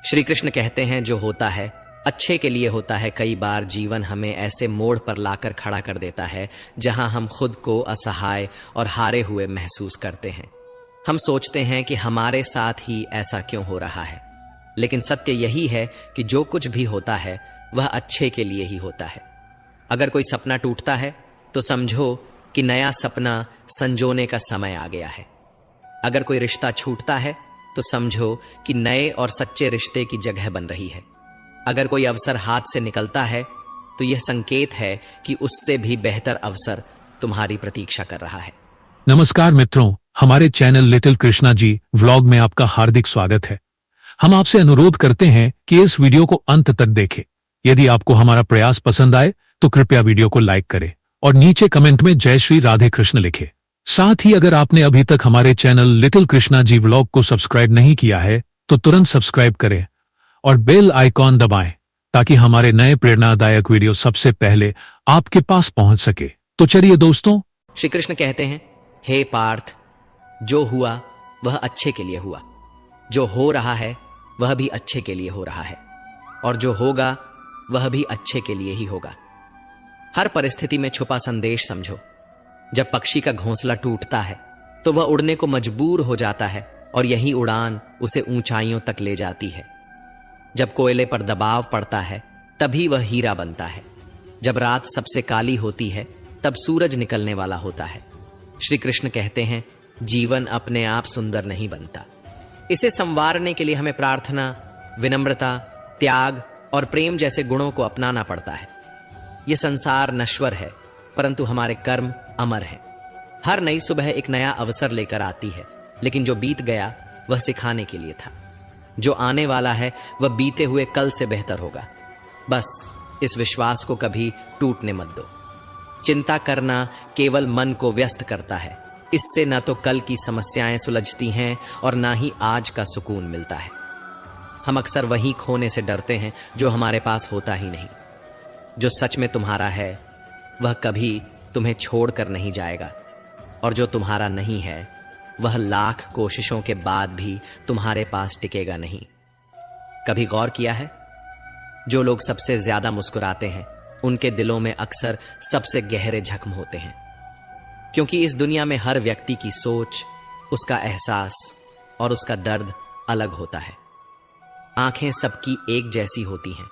श्री कृष्ण कहते हैं जो होता है अच्छे के लिए होता है। कई बार जीवन हमें ऐसे मोड़ पर लाकर खड़ा कर देता है जहां हम खुद को असहाय और हारे हुए महसूस करते हैं। हम सोचते हैं कि हमारे साथ ही ऐसा क्यों हो रहा है, लेकिन सत्य यही है कि जो कुछ भी होता है वह अच्छे के लिए ही होता है। अगर कोई सपना टूटता है तो समझो कि नया सपना संजोने का समय आ गया है। अगर कोई रिश्ता छूटता है तो समझो कि नए और सच्चे रिश्ते की जगह बन रही है। अगर कोई अवसर हाथ से निकलता है तो यह संकेत है कि उससे भी बेहतर अवसर तुम्हारी प्रतीक्षा कर रहा है। नमस्कार मित्रों, हमारे channel little Krishna ji vlog में आपका हार्दिक स्वागत है। हम आपसे अनुरोध करते हैं कि इस वीडियो को अंत तक देखें। यदि आपको हमारा प्रयास पसंद आए तो कृपया वीडियो को लाइक करें और नीचे कमेंट में जय श्री राधे कृष्ण लिखें। साथ ही अगर आपने अभी तक हमारे channel little Krishna ji vlog को सब्सक्राइब नहीं किया है तो तुरंत सब्सक्राइब करें और बेल आइकॉन दबाएं ताकि हमारे नए प्रेरणादायक वीडियो सबसे पहले आपके पास पहुंच सके। तो चलिए दोस्तों, श्री कृष्ण कहते हैं, हे पार्थ, जो हुआ वह अच्छे के लिए हुआ, जो हो रहा है वह भी अच्छे के लिए हो रहा है, और जो होगा वह भी अच्छे के लिए ही होगा। हर परिस्थिति में छुपा संदेश समझो। जब पक्षी का घोंसला टूटता है तो वह उड़ने को मजबूर हो जाता है और यही उड़ान उसे ऊंचाइयों तक ले जाती है। जब कोयले पर दबाव पड़ता है तभी वह हीरा बनता है। जब रात सबसे काली होती है तब सूरज निकलने वाला होता है। श्री कृष्ण कहते हैं, जीवन अपने आप सुंदर नहीं बनता, इसे संवारने के लिए हमें प्रार्थना, विनम्रता, त्याग और प्रेम जैसे गुणों को अपनाना पड़ता है। यह संसार नश्वर है परंतु हमारे कर्म अमर हैं। हर नई सुबह एक नया अवसर लेकर आती है, लेकिन जो बीत गया वह सिखाने के लिए था। जो आने वाला है वह बीते हुए कल से बेहतर होगा। बस इस विश्वास को कभी टूटने मत दो। चिंता करना केवल मन को व्यस्त करता है। इससे न तो कल की समस्याएं सुलझती हैं और ना ही आज का सुकून मिलता है। हम अक्सर वही खोने से डरते हैं जो हमारे पास होता ही नहीं। जो सच में तुम्हारा है वह कभी तुम्हें छोड़कर नहीं जाएगा, और जो तुम्हारा नहीं है वह लाख कोशिशों के बाद भी तुम्हारे पास टिकेगा नहीं। कभी गौर किया है, जो लोग सबसे ज्यादा मुस्कुराते हैं उनके दिलों में अक्सर सबसे गहरे जख्म होते हैं, क्योंकि इस दुनिया में हर व्यक्ति की सोच, उसका एहसास और उसका दर्द अलग होता है। आंखें सबकी एक जैसी होती हैं,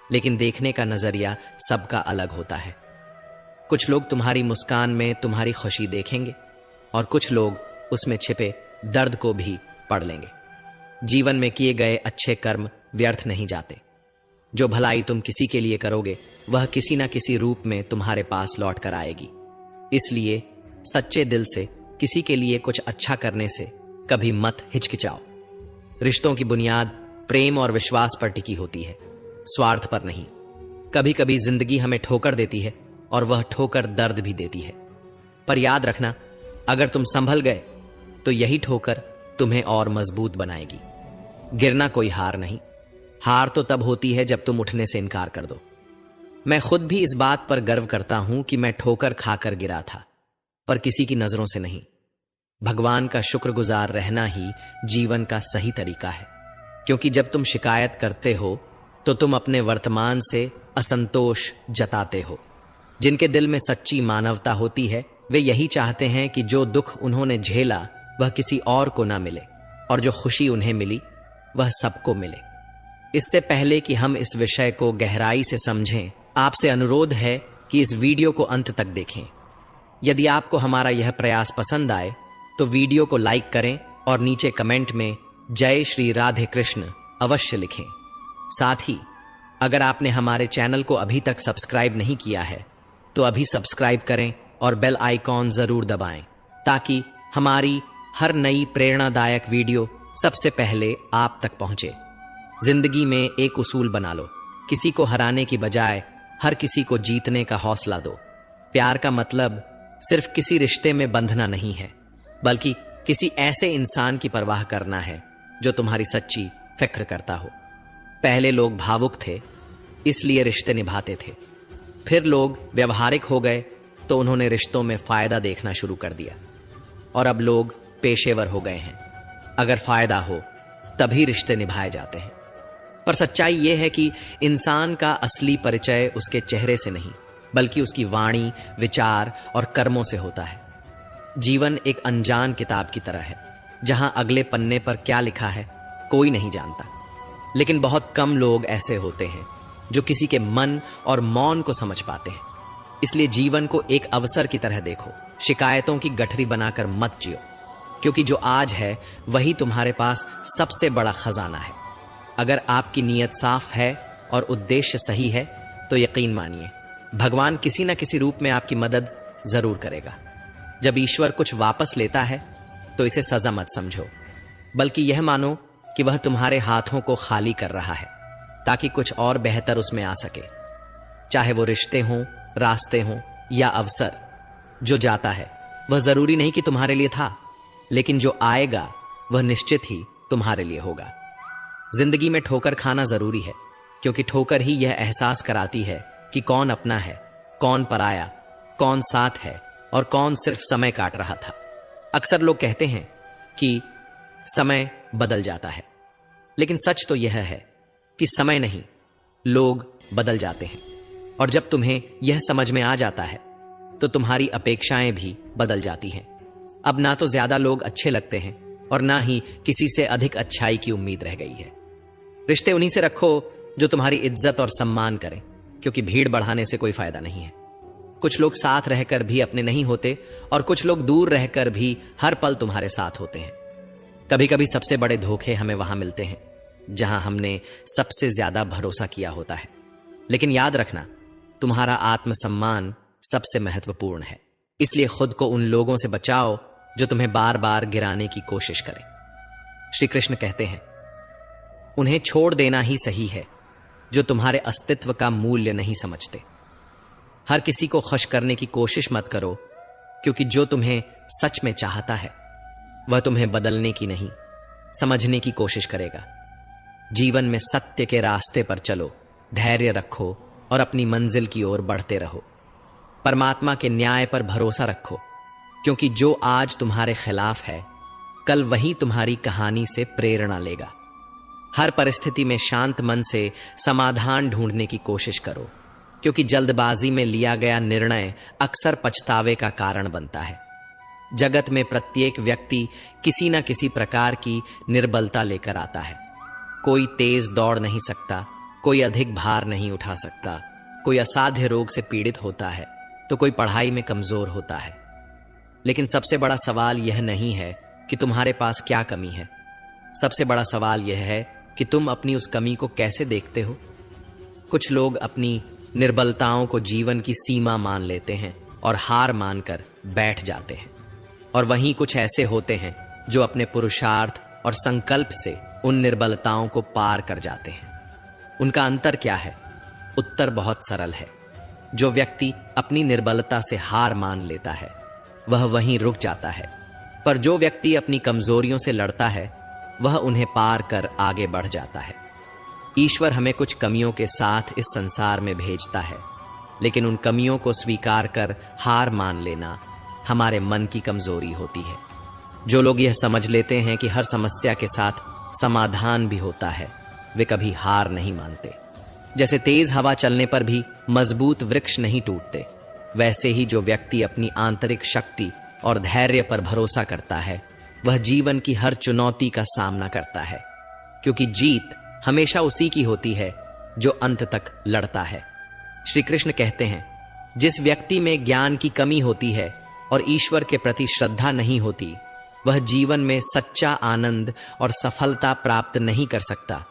लेकिन देखने का नजरिया सबका अलग होता है। कुछ लोग तुम्हारी मुस्कान में तुम्हारी खुशी देखेंगे और कुछ लोग उसमें छिपे दर्द को भी पढ़ लेंगे। जीवन में किए गए अच्छे कर्म व्यर्थ नहीं जाते। जो भलाई तुम किसी के लिए करोगे वह किसी ना किसी रूप में तुम्हारे पास लौट कर आएगी। इसलिए सच्चे दिल से किसी के लिए कुछ अच्छा करने से कभी मत हिचकिचाओ। रिश्तों की बुनियाद प्रेम और विश्वास पर टिकी होती है, स्वार्थ पर नहीं। कभी कभी जिंदगी हमें ठोकर देती है और वह ठोकर दर्द भी देती है, पर याद रखना, अगर तुम संभल गए तो यही ठोकर तुम्हें और मजबूत बनाएगी। गिरना कोई हार नहीं, हार तो तब होती है जब तुम उठने से इनकार कर दो। मैं खुद भी इस बात पर गर्व करता हूं कि मैं ठोकर खाकर गिरा था, पर किसी की नजरों से नहीं। भगवान का शुक्रगुजार रहना ही जीवन का सही तरीका है, क्योंकि जब तुम शिकायत करते हो तो तुम अपने वर्तमान से असंतोष जताते हो। जिनके दिल में सच्ची मानवता होती है वे यही चाहते हैं कि जो दुख उन्होंने झेला वह किसी और को ना मिले, और जो खुशी उन्हें मिली वह सबको मिले। इससे पहले कि हम इस विषय को गहराई से समझें, आपसे अनुरोध है कि इस वीडियो को अंत तक देखें। यदि आपको हमारा यह प्रयास पसंद आए तो वीडियो को लाइक करें और नीचे कमेंट में जय श्री राधे कृष्ण अवश्य लिखें। साथ ही अगर आपने हमारे चैनल को अभी तक सब्सक्राइब नहीं किया है तो अभी सब्सक्राइब करें और बेल आइकॉन जरूर दबाएं, ताकि हमारी हर नई प्रेरणादायक वीडियो सबसे पहले आप तक पहुंचे। जिंदगी में एक उसूल बना लो, किसी को हराने की बजाय हर किसी को जीतने का हौसला दो। प्यार का मतलब सिर्फ किसी रिश्ते में बंधना नहीं है, बल्कि किसी ऐसे इंसान की परवाह करना है जो तुम्हारी सच्ची फिक्र करता हो। पहले लोग भावुक थे इसलिए रिश्ते निभाते थे, फिर लोग व्यवहारिक हो गए तो उन्होंने रिश्तों में फायदा देखना शुरू कर दिया, और अब लोग पेशेवर हो गए हैं। अगर फायदा हो तभी रिश्ते निभाए जाते हैं। पर सच्चाई यह है कि इंसान का असली परिचय उसके चेहरे से नहीं, बल्कि उसकी वाणी, विचार और कर्मों से होता है। जीवन एक अनजान किताब की तरह है, जहां अगले पन्ने पर क्या लिखा है कोई नहीं जानता। लेकिन बहुत कम लोग ऐसे होते हैं जो किसी के मन और मौन को समझ पाते हैं। इसलिए जीवन को एक अवसर की तरह देखो, शिकायतों की गठरी बनाकर मत जियो, क्योंकि जो आज है वही तुम्हारे पास सबसे बड़ा खजाना है। अगर आपकी नीयत साफ है और उद्देश्य सही है तो यकीन मानिए भगवान किसी न किसी रूप में आपकी मदद जरूर करेगा। जब ईश्वर कुछ वापस लेता है तो इसे सजा मत समझो, बल्कि यह मानो कि वह तुम्हारे हाथों को खाली कर रहा है ताकि कुछ और बेहतर उसमें आ सके। चाहे वो रिश्ते हों, रास्ते हों या अवसर, जो जाता है वह जरूरी नहीं कि तुम्हारे लिए था, लेकिन जो आएगा वह निश्चित ही तुम्हारे लिए होगा। जिंदगी में ठोकर खाना जरूरी है, क्योंकि ठोकर ही यह एहसास कराती है कि कौन अपना है, कौन पराया, कौन साथ है और कौन सिर्फ समय काट रहा था। अक्सर लोग कहते हैं कि समय बदल जाता है, लेकिन सच तो यह है कि समय नहीं, लोग बदल जाते हैं। और जब तुम्हें यह समझ में आ जाता है तो तुम्हारी अपेक्षाएं भी बदल जाती हैं। अब ना तो ज्यादा लोग अच्छे लगते हैं और ना ही किसी से अधिक अच्छाई की उम्मीद रह गई है। रिश्ते उन्हीं से रखो जो तुम्हारी इज्जत और सम्मान करें, क्योंकि भीड़ बढ़ाने से कोई फायदा नहीं है। कुछ लोग साथ रहकर भी अपने नहीं होते और कुछ लोग दूर रहकर भी हर पल तुम्हारे साथ होते हैं। कभी कभी सबसे बड़े धोखे हमें वहां मिलते हैं जहां हमने सबसे ज्यादा भरोसा किया होता है। लेकिन याद रखना, तुम्हारा आत्मसम्मान सबसे महत्वपूर्ण है। इसलिए खुद को उन लोगों से बचाओ जो तुम्हें बार बार गिराने की कोशिश करें। श्री कृष्ण कहते हैं, उन्हें छोड़ देना ही सही है जो तुम्हारे अस्तित्व का मूल्य नहीं समझते। हर किसी को खुश करने की कोशिश मत करो, क्योंकि जो तुम्हें सच में चाहता है वह तुम्हें बदलने की नहीं, समझने की कोशिश करेगा। जीवन में सत्य के रास्ते पर चलो, धैर्य रखो और अपनी मंजिल की ओर बढ़ते रहो। परमात्मा के न्याय पर भरोसा रखो, क्योंकि जो आज तुम्हारे खिलाफ है कल वही तुम्हारी कहानी से प्रेरणा लेगा। हर परिस्थिति में शांत मन से समाधान ढूंढने की कोशिश करो, क्योंकि जल्दबाजी में लिया गया निर्णय अक्सर पछतावे का कारण बनता है। जगत में प्रत्येक व्यक्ति किसी न किसी प्रकार की निर्बलता लेकर आता है। कोई तेज दौड़ नहीं सकता, कोई अधिक भार नहीं उठा सकता, कोई असाध्य रोग से पीड़ित होता है तो कोई पढ़ाई में कमजोर होता है। लेकिन सबसे बड़ा सवाल यह नहीं है कि तुम्हारे पास क्या कमी है। सबसे बड़ा सवाल यह है कि तुम अपनी उस कमी को कैसे देखते हो। कुछ लोग अपनी निर्बलताओं को जीवन की सीमा मान लेते हैं और हार मानकर बैठ जाते हैं, और वहीं कुछ ऐसे होते हैं जो अपने पुरुषार्थ और संकल्प से उन निर्बलताओं को पार कर जाते हैं। उनका अंतर क्या है? उत्तर बहुत सरल है। जो व्यक्ति अपनी निर्बलता से हार मान लेता है वह वहीं रुक जाता है, पर जो व्यक्ति अपनी कमजोरियों से लड़ता है वह उन्हें पार कर आगे बढ़ जाता है। ईश्वर हमें कुछ कमियों के साथ इस संसार में भेजता है, लेकिन उन कमियों को स्वीकार कर हार मान लेना हमारे मन की कमजोरी होती है। जो लोग यह समझ लेते हैं कि हर समस्या के साथ समाधान भी होता है, वे कभी हार नहीं मानते। जैसे तेज हवा चलने पर भी मजबूत वृक्ष नहीं टूटते, वैसे ही जो व्यक्ति अपनी आंतरिक शक्ति और धैर्य पर भरोसा करता है वह जीवन की हर चुनौती का सामना करता है, क्योंकि जीत हमेशा उसी की होती है जो अंत तक लड़ता है। श्री कृष्ण कहते हैं, जिस व्यक्ति में ज्ञान की कमी होती है और ईश्वर के प्रति श्रद्धा नहीं होती, वह जीवन में सच्चा आनंद और सफलता प्राप्त नहीं कर सकता,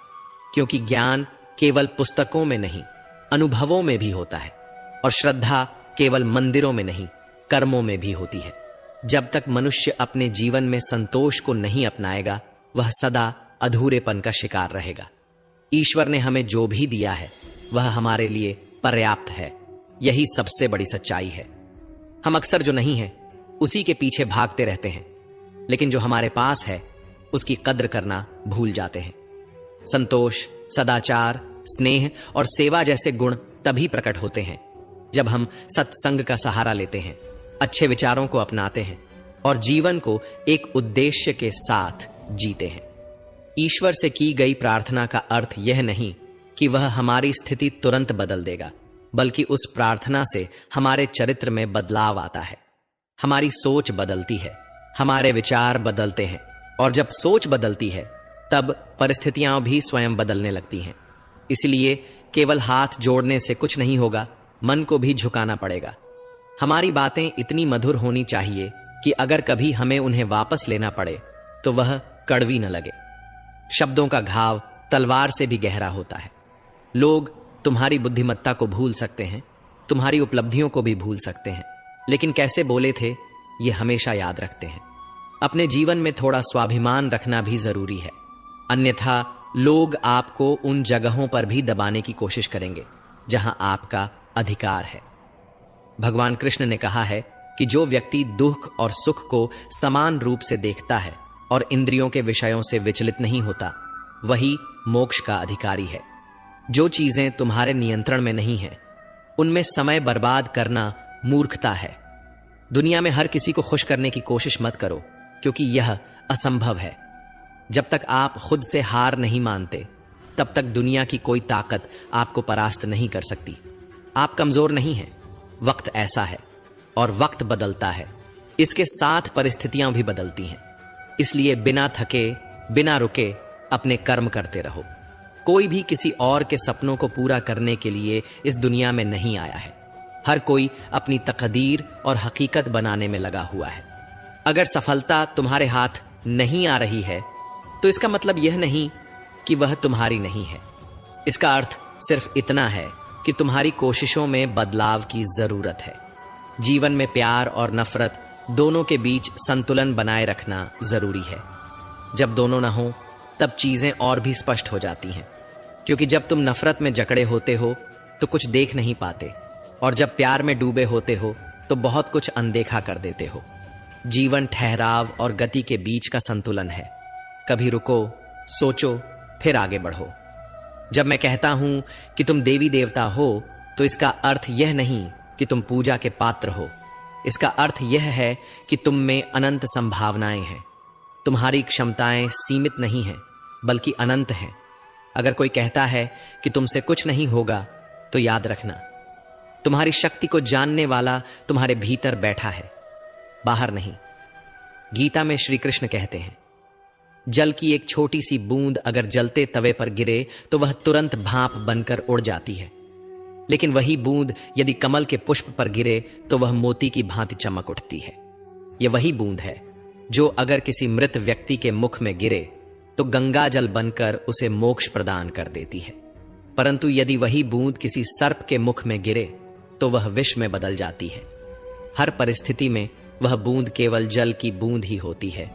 क्योंकि ज्ञान केवल पुस्तकों में नहीं, अनुभवों में भी होता है, और श्रद्धा केवल मंदिरों में नहीं, कर्मों में भी होती है। जब तक मनुष्य अपने जीवन में संतोष को नहीं अपनाएगा, वह सदा अधूरेपन का शिकार रहेगा। ईश्वर ने हमें जो भी दिया है वह हमारे लिए पर्याप्त है, यही सबसे बड़ी सच्चाई है। हम अक्सर जो नहीं है उसी के पीछे भागते रहते हैं, लेकिन जो हमारे पास है उसकी कद्र करना भूल जाते हैं। संतोष, सदाचार, स्नेह और सेवा जैसे गुण तभी प्रकट होते हैं जब हम सत्संग का सहारा लेते हैं, अच्छे विचारों को अपनाते हैं और जीवन को एक उद्देश्य के साथ जीते हैं। ईश्वर से की गई प्रार्थना का अर्थ यह नहीं कि वह हमारी स्थिति तुरंत बदल देगा, बल्कि उस प्रार्थना से हमारे चरित्र में बदलाव आता है। हमारी सोच बदलती है, हमारे विचार बदलते हैं, और जब सोच बदलती है तब परिस्थितियां भी स्वयं बदलने लगती हैं। इसलिए केवल हाथ जोड़ने से कुछ नहीं होगा, मन को भी झुकाना पड़ेगा। हमारी बातें इतनी मधुर होनी चाहिए कि अगर कभी हमें उन्हें वापस लेना पड़े तो वह कड़वी न लगे। शब्दों का घाव तलवार से भी गहरा होता है। लोग तुम्हारी बुद्धिमत्ता को भूल सकते हैं, तुम्हारी उपलब्धियों को भी भूल सकते हैं, लेकिन कैसे बोले थे ये हमेशा याद रखते हैं। अपने जीवन में थोड़ा स्वाभिमान रखना भी जरूरी है, अन्यथा लोग आपको उन जगहों पर भी दबाने की कोशिश करेंगे जहां आपका अधिकार है। भगवान कृष्ण ने कहा है कि जो व्यक्ति दुख और सुख को समान रूप से देखता है और इंद्रियों के विषयों से विचलित नहीं होता, वही मोक्ष का अधिकारी है। जो चीजें तुम्हारे नियंत्रण में नहीं हैं, उनमें समय बर्बाद करना मूर्खता है। दुनिया में हर किसी को खुश करने की कोशिश मत करो, क्योंकि यह असंभव है। जब तक आप खुद से हार नहीं मानते, तब तक दुनिया की कोई ताकत आपको परास्त नहीं कर सकती। आप कमजोर नहीं हैं, वक्त ऐसा है, और वक्त बदलता है, इसके साथ परिस्थितियां भी बदलती हैं। इसलिए बिना थके, बिना रुके अपने कर्म करते रहो। कोई भी किसी और के सपनों को पूरा करने के लिए इस दुनिया में नहीं आया है। हर कोई अपनी तकदीर और हकीकत बनाने में लगा हुआ है। अगर सफलता तुम्हारे हाथ नहीं आ रही है, तो इसका मतलब यह नहीं कि वह तुम्हारी नहीं है। इसका अर्थ सिर्फ इतना है कि तुम्हारी कोशिशों में बदलाव की जरूरत है। जीवन में प्यार और नफरत दोनों के बीच संतुलन बनाए रखना जरूरी है। जब दोनों न हो, तब चीजें और भी स्पष्ट हो जाती हैं, क्योंकि जब तुम नफरत में जकड़े होते हो तो कुछ देख नहीं पाते, और जब प्यार में डूबे होते हो तो बहुत कुछ अनदेखा कर देते हो। जीवन ठहराव और गति के बीच का संतुलन है। कभी रुको, सोचो, फिर आगे बढ़ो। जब मैं कहता हूं कि तुम देवी देवता हो, तो इसका अर्थ यह नहीं कि तुम पूजा के पात्र हो। इसका अर्थ यह है कि तुम में अनंत संभावनाएं हैं। तुम्हारी क्षमताएं सीमित नहीं हैं, बल्कि अनंत हैं। अगर कोई कहता है कि तुमसे कुछ नहीं होगा, तो याद रखना, तुम्हारी शक्ति को जानने वाला तुम्हारे भीतर बैठा है, बाहर नहीं। गीता में श्री कृष्ण कहते हैं, जल की एक छोटी सी बूंद अगर जलते तवे पर गिरे तो वह तुरंत भाप बनकर उड़ जाती है, लेकिन वही बूंद यदि कमल के पुष्प पर गिरे तो वह मोती की भांति चमक उठती है। यह वही बूंद है जो अगर किसी मृत व्यक्ति के मुख में गिरे तो गंगा जल बनकर उसे मोक्ष प्रदान कर देती है। परंतु यदि वही बूंद किसी सर्प के मुख में गिरे तो वह विष में बदल जाती है। हर परिस्थिति में वह बूंद केवल जल की बूंद ही होती है,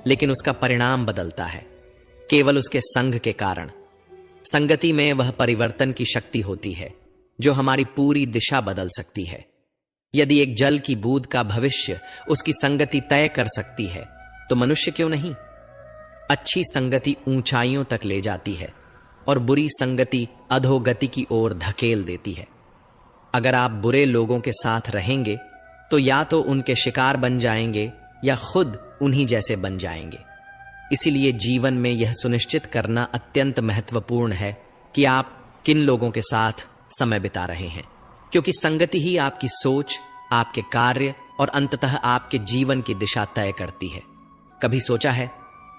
लेकिन उसका परिणाम बदलता है केवल उसके संग के कारण। संगति में वह परिवर्तन की शक्ति होती है जो हमारी पूरी दिशा बदल सकती है। यदि एक जल की बूंद का भविष्य उसकी संगति तय कर सकती है, तो मनुष्य क्यों नहीं? अच्छी संगति ऊंचाइयों तक ले जाती है और बुरी संगति अधोगति की ओर धकेल देती है। अगर आप बुरे लोगों के साथ रहेंगे तो या तो उनके शिकार बन जाएंगे या खुद उन्हीं जैसे बन जाएंगे। इसीलिए जीवन में यह सुनिश्चित करना अत्यंत महत्वपूर्ण है कि आप किन लोगों के साथ समय बिता रहे हैं, क्योंकि संगति ही आपकी सोच, आपके कार्य और अंततः आपके जीवन की दिशा तय करती है। कभी सोचा है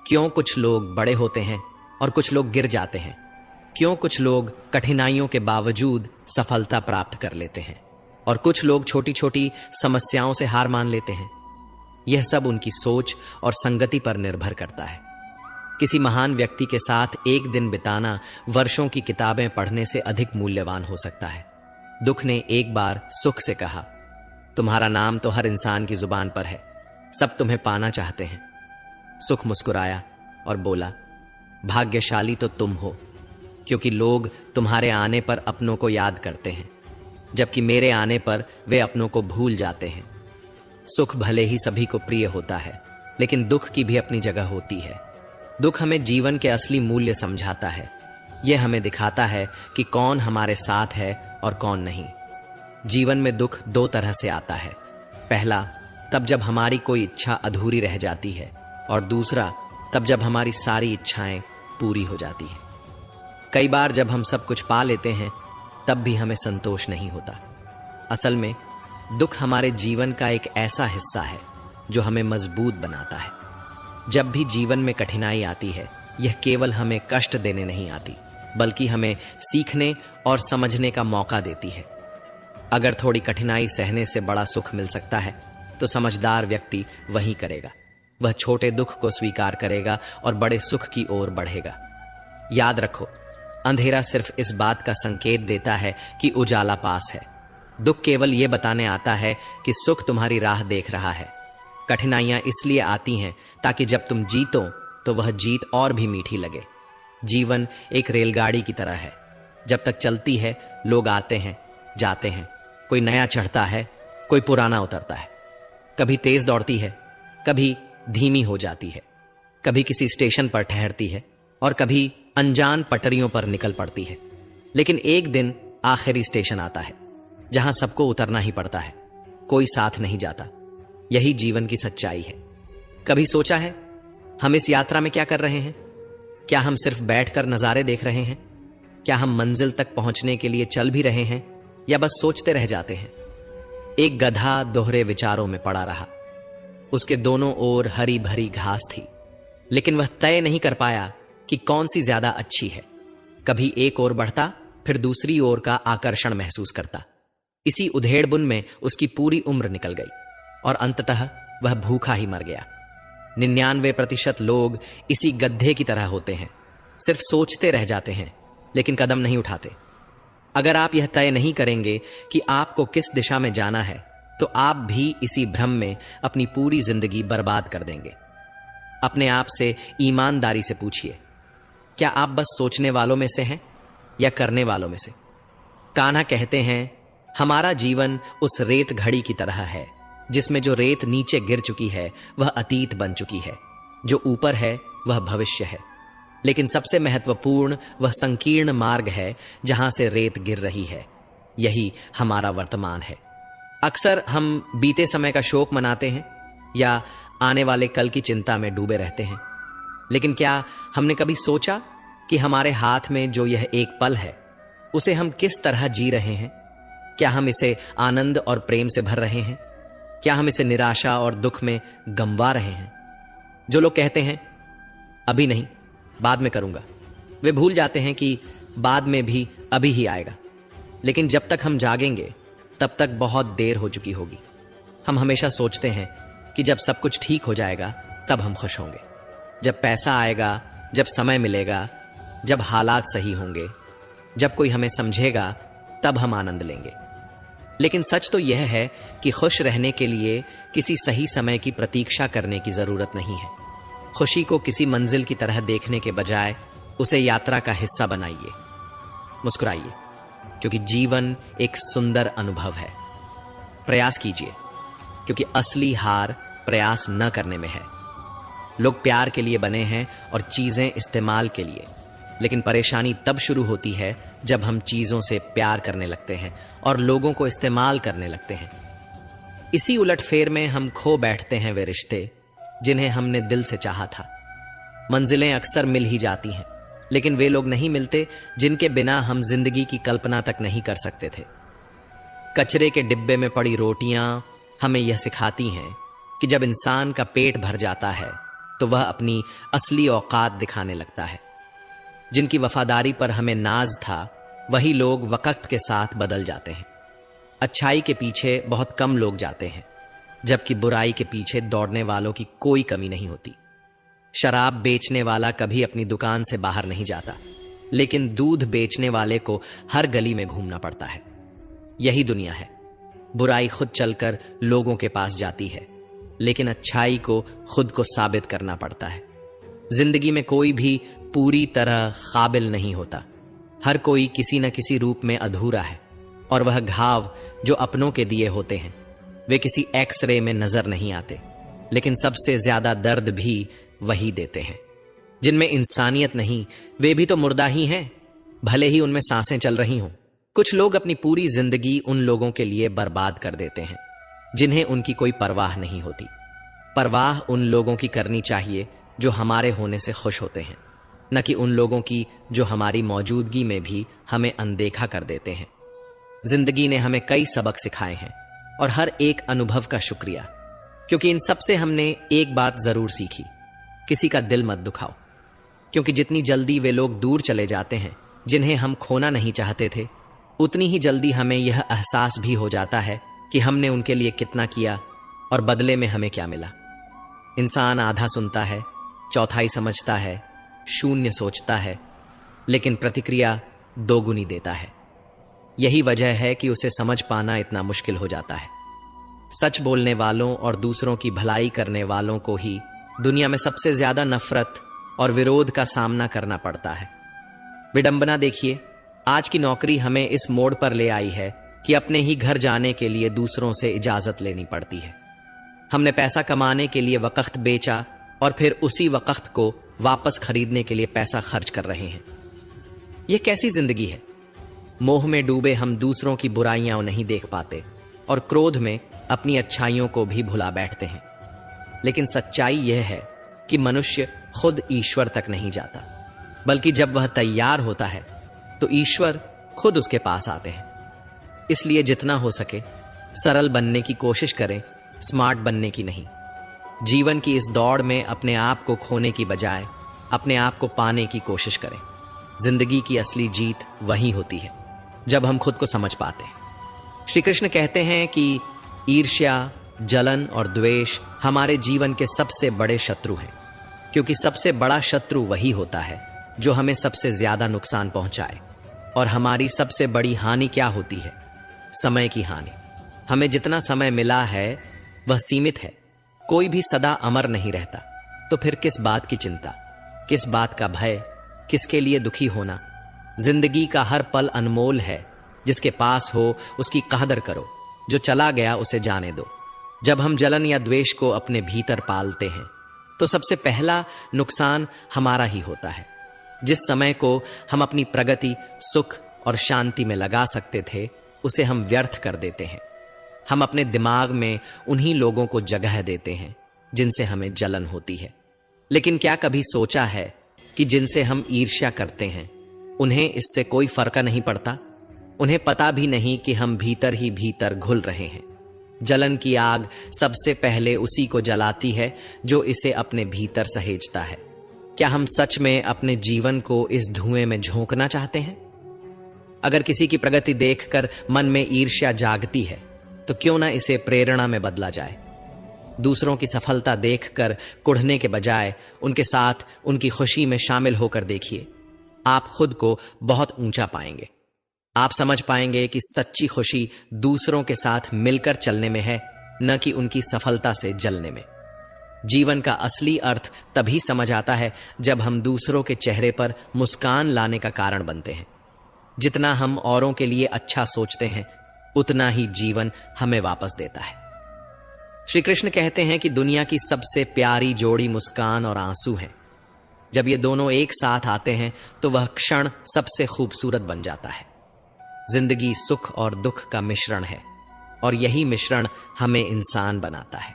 क्यों कुछ लोग बड़े होते हैं और कुछ लोग गिर जाते हैं? क्यों कुछ लोग कठिनाइयों के बावजूद सफलता प्राप्त कर लेते हैं और कुछ लोग छोटी छोटी समस्याओं से हार मान लेते हैं? यह सब उनकी सोच और संगति पर निर्भर करता है। किसी महान व्यक्ति के साथ एक दिन बिताना वर्षों की किताबें पढ़ने से अधिक मूल्यवान हो सकता है। दुख ने एक बार सुख से कहा, तुम्हारा नाम तो हर इंसान की जुबान पर है, सब तुम्हें पाना चाहते हैं। सुख मुस्कुराया और बोला, भाग्यशाली तो तुम हो, क्योंकि लोग तुम्हारे आने पर अपनों को याद करते हैं, जबकि मेरे आने पर वे अपनों को भूल जाते हैं। सुख भले ही सभी को प्रिय होता है, लेकिन दुख की भी अपनी जगह होती है। दुख हमें जीवन के असली मूल्य समझाता है। यह हमें दिखाता है कि कौन हमारे साथ है और कौन नहीं। जीवन में दुख दो तरह से आता है। पहला, तब जब हमारी कोई इच्छा अधूरी रह जाती है, और दूसरा, तब जब हमारी सारी इच्छाएं पूरी हो जाती है। कई बार जब हम सब कुछ पा लेते हैं तब भी हमें संतोष नहीं होता। असल में दुख हमारे जीवन का एक ऐसा हिस्सा है जो हमें मजबूत बनाता है। जब भी जीवन में कठिनाई आती है, यह केवल हमें कष्ट देने नहीं आती, बल्कि हमें सीखने और समझने का मौका देती है। अगर थोड़ी कठिनाई सहने से बड़ा सुख मिल सकता है तो समझदार व्यक्ति वही करेगा। वह छोटे दुख को स्वीकार करेगा और बड़े सुख की ओर बढ़ेगा। याद रखो, अंधेरा सिर्फ इस बात का संकेत देता है कि उजाला पास है। दुख केवल यह बताने आता है कि सुख तुम्हारी राह देख रहा है। कठिनाइयां इसलिए आती हैं ताकि जब तुम जीतो तो वह जीत और भी मीठी लगे। जीवन एक रेलगाड़ी की तरह है। जब तक चलती है, लोग आते हैं, जाते हैं, कोई नया चढ़ता है, कोई पुराना उतरता है। कभी तेज दौड़ती है, कभी धीमी हो जाती है, कभी किसी स्टेशन पर ठहरती है और कभी अनजान पटरियों पर निकल पड़ती है। लेकिन एक दिन आखिरी स्टेशन आता है जहां सबको उतरना ही पड़ता है, कोई साथ नहीं जाता। यही जीवन की सच्चाई है। कभी सोचा है हम इस यात्रा में क्या कर रहे हैं? क्या हम सिर्फ बैठकर नजारे देख रहे हैं? क्या हम मंजिल तक पहुंचने के लिए चल भी रहे हैं या बस सोचते रह जाते हैं? एक गधा दोहरे विचारों में पड़ा रहा। उसके दोनों ओर हरी भरी घास थी, लेकिन वह तय नहीं कर पाया कि कौन सी ज्यादा अच्छी है। कभी एक ओर बढ़ता, फिर दूसरी ओर का आकर्षण महसूस करता। इसी उधेड़बुन में उसकी पूरी उम्र निकल गई और अंततः वह भूखा ही मर गया। 99% लोग इसी गड्ढे की तरह होते हैं, सिर्फ सोचते रह जाते हैं लेकिन कदम नहीं उठाते। अगर आप यह तय नहीं करेंगे कि आपको किस दिशा में जाना है तो आप भी इसी भ्रम में अपनी पूरी जिंदगी बर्बाद कर देंगे। अपने आप से ईमानदारी से पूछिए, क्या आप बस सोचने वालों में से हैं या करने वालों में से? कान्हा कहते हैं, हमारा जीवन उस रेत घड़ी की तरह है जिसमें जो रेत नीचे गिर चुकी है वह अतीत बन चुकी है, जो ऊपर है वह भविष्य है, लेकिन सबसे महत्वपूर्ण वह संकीर्ण मार्ग है जहां से रेत गिर रही है। यही हमारा वर्तमान है। अक्सर हम बीते समय का शोक मनाते हैं या आने वाले कल की चिंता में डूबे रहते हैं, लेकिन क्या हमने कभी सोचा कि हमारे हाथ में जो यह एक पल है उसे हम किस तरह जी रहे हैं? क्या हम इसे आनंद और प्रेम से भर रहे हैं? क्या हम इसे निराशा और दुख में गंवा रहे हैं? जो लोग कहते हैं अभी नहीं, बाद में करूंगा, वे भूल जाते हैं कि बाद में भी अभी ही आएगा। लेकिन जब तक हम जागेंगे तब तक बहुत देर हो चुकी होगी। हम हमेशा सोचते हैं कि जब सब कुछ ठीक हो जाएगा तब हम खुश होंगे, जब पैसा आएगा, जब समय मिलेगा, जब हालात सही होंगे, जब कोई हमें समझेगा तब हम आनंद लेंगे। लेकिन सच तो यह है कि खुश रहने के लिए किसी सही समय की प्रतीक्षा करने की जरूरत नहीं है। खुशी को किसी मंजिल की तरह देखने के बजाय उसे यात्रा का हिस्सा बनाइए। मुस्कुराइए, क्योंकि जीवन एक सुंदर अनुभव है। प्रयास कीजिए, क्योंकि असली हार प्रयास न करने में है। लोग प्यार के लिए बने हैं और चीजें इस्तेमाल के लिए, लेकिन परेशानी तब शुरू होती है जब हम चीजों से प्यार करने लगते हैं और लोगों को इस्तेमाल करने लगते हैं। इसी उलटफेर में हम खो बैठते हैं वे रिश्ते जिन्हें हमने दिल से चाहा था। मंजिलें अक्सर मिल ही जाती हैं, लेकिन वे लोग नहीं मिलते जिनके बिना हम जिंदगी की कल्पना तक नहीं कर सकते थे। कचरे के डिब्बे में पड़ी रोटियां हमें यह सिखाती हैं कि जब इंसान का पेट भर जाता है तो वह अपनी असली औकात दिखाने लगता है। जिनकी वफादारी पर हमें नाज था वही लोग वक्त के साथ बदल जाते हैं। अच्छाई के पीछे बहुत कम लोग जाते हैं, जबकि बुराई के पीछे दौड़ने वालों की कोई कमी नहीं होती। शराब बेचने वाला कभी अपनी दुकान से बाहर नहीं जाता, लेकिन दूध बेचने वाले को हर गली में घूमना पड़ता है। यही दुनिया है। बुराई खुद चलकर लोगों के पास जाती है, लेकिन अच्छाई को खुद को साबित करना पड़ता है। जिंदगी में कोई भी पूरी तरह काबिल नहीं होता। हर कोई किसी न किसी रूप में अधूरा है, और वह घाव जो अपनों के दिए होते हैं वे किसी एक्सरे में नजर नहीं आते, लेकिन सबसे ज्यादा दर्द भी वही देते हैं। जिनमें इंसानियत नहीं वे भी तो मुर्दा ही हैं, भले ही उनमें सांसें चल रही हों। कुछ लोग अपनी पूरी जिंदगी उन लोगों के लिए बर्बाद कर देते हैं जिन्हें उनकी कोई परवाह नहीं होती। परवाह उन लोगों की करनी चाहिए जो हमारे होने से खुश होते हैं, न कि उन लोगों की जो हमारी मौजूदगी में भी हमें अनदेखा कर देते हैं। जिंदगी ने हमें कई सबक सिखाए हैं और हर एक अनुभव का शुक्रिया, क्योंकि इन सब से हमने एक बात जरूर सीखी, किसी का दिल मत दुखाओ। क्योंकि जितनी जल्दी वे लोग दूर चले जाते हैं जिन्हें हम खोना नहीं चाहते थे, उतनी ही जल्दी हमें यह एहसास भी हो जाता है कि हमने उनके लिए कितना किया और बदले में हमें क्या मिला। इंसान आधा सुनता है, चौथाई समझता है, शून्य सोचता है, लेकिन प्रतिक्रिया दोगुनी देता है। यही वजह है कि उसे समझ पाना इतना मुश्किल हो जाता है। सच बोलने वालों और दूसरों की भलाई करने वालों को ही दुनिया में सबसे ज्यादा नफरत और विरोध का सामना करना पड़ता है। विडंबना देखिए, आज की नौकरी हमें इस मोड़ पर ले आई है कि अपने ही घर जाने के लिए दूसरों से इजाजत लेनी पड़ती है। हमने पैसा कमाने के लिए वक्त बेचा और फिर उसी वक्त को वापस खरीदने के लिए पैसा खर्च कर रहे हैं। यह कैसी जिंदगी है? मोह में डूबे हम दूसरों की बुराइयां नहीं देख पाते और क्रोध में अपनी अच्छाइयों को भी भुला बैठते हैं। लेकिन सच्चाई यह है कि मनुष्य खुद ईश्वर तक नहीं जाता, बल्कि जब वह तैयार होता है तो ईश्वर खुद उसके पास आते हैं। इसलिए जितना हो सके सरल बनने की कोशिश करें, स्मार्ट बनने की नहीं। जीवन की इस दौड़ में अपने आप को खोने की बजाय अपने आप को पाने की कोशिश करें। जिंदगी की असली जीत वही होती है जब हम खुद को समझ पाते हैं। श्री कृष्ण कहते हैं कि ईर्ष्या, जलन और द्वेष हमारे जीवन के सबसे बड़े शत्रु हैं, क्योंकि सबसे बड़ा शत्रु वही होता है जो हमें सबसे ज्यादा नुकसान पहुंचाए। और हमारी सबसे बड़ी हानि क्या होती है? समय की हानि। हमें जितना समय मिला है वह सीमित है। कोई भी सदा अमर नहीं रहता, तो फिर किस बात की चिंता, किस बात का भय, किसके लिए दुखी होना? जिंदगी का हर पल अनमोल है। जिसके पास हो उसकी कदर करो, जो चला गया उसे जाने दो। जब हम जलन या द्वेष को अपने भीतर पालते हैं तो सबसे पहला नुकसान हमारा ही होता है। जिस समय को हम अपनी प्रगति, सुख और शांति में लगा सकते थे, उसे हम व्यर्थ कर देते हैं। हम अपने दिमाग में उन्हीं लोगों को जगह देते हैं जिनसे हमें जलन होती है। लेकिन क्या कभी सोचा है कि जिनसे हम ईर्ष्या करते हैं उन्हें इससे कोई फर्क नहीं पड़ता? उन्हें पता भी नहीं कि हम भीतर ही भीतर घुल रहे हैं। जलन की आग सबसे पहले उसी को जलाती है जो इसे अपने भीतर सहेजता है। क्या हम सच में अपने जीवन को इस धुएं में झोंकना चाहते हैं? अगर किसी की प्रगति देखकर मन में ईर्ष्या जागती है तो क्यों ना इसे प्रेरणा में बदला जाए। दूसरों की सफलता देखकर कुढ़ने के बजाय उनके साथ उनकी खुशी में शामिल होकर देखिए। आप खुद को बहुत ऊंचा पाएंगे। आप समझ पाएंगे कि सच्ची खुशी दूसरों के साथ मिलकर चलने में है, न कि उनकी सफलता से जलने में। जीवन का असली अर्थ तभी समझ आता है जब हम दूसरों के चेहरे पर मुस्कान लाने का कारण बनते हैं। जितना हम औरों के लिए अच्छा सोचते हैं, उतना ही जीवन हमें वापस देता है। श्री कृष्ण कहते हैं कि दुनिया की सबसे प्यारी जोड़ी मुस्कान और आंसू हैं। जब ये दोनों एक साथ आते हैं तो वह क्षण सबसे खूबसूरत बन जाता है। जिंदगी सुख और दुख का मिश्रण है और यही मिश्रण हमें इंसान बनाता है।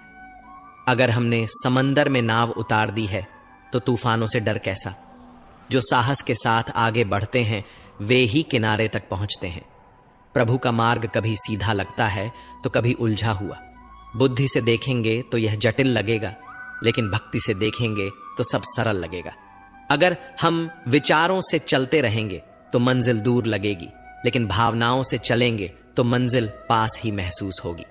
अगर हमने समंदर में नाव उतार दी है तो तूफानों से डर कैसा? जो साहस के साथ आगे बढ़ते हैं वे ही किनारे तक पहुंचते हैं। प्रभु का मार्ग कभी सीधा लगता है तो कभी उलझा हुआ। बुद्धि से देखेंगे तो यह जटिल लगेगा, लेकिन भक्ति से देखेंगे तो सब सरल लगेगा। अगर हम विचारों से चलते रहेंगे तो मंजिल दूर लगेगी, लेकिन भावनाओं से चलेंगे तो मंजिल पास ही महसूस होगी।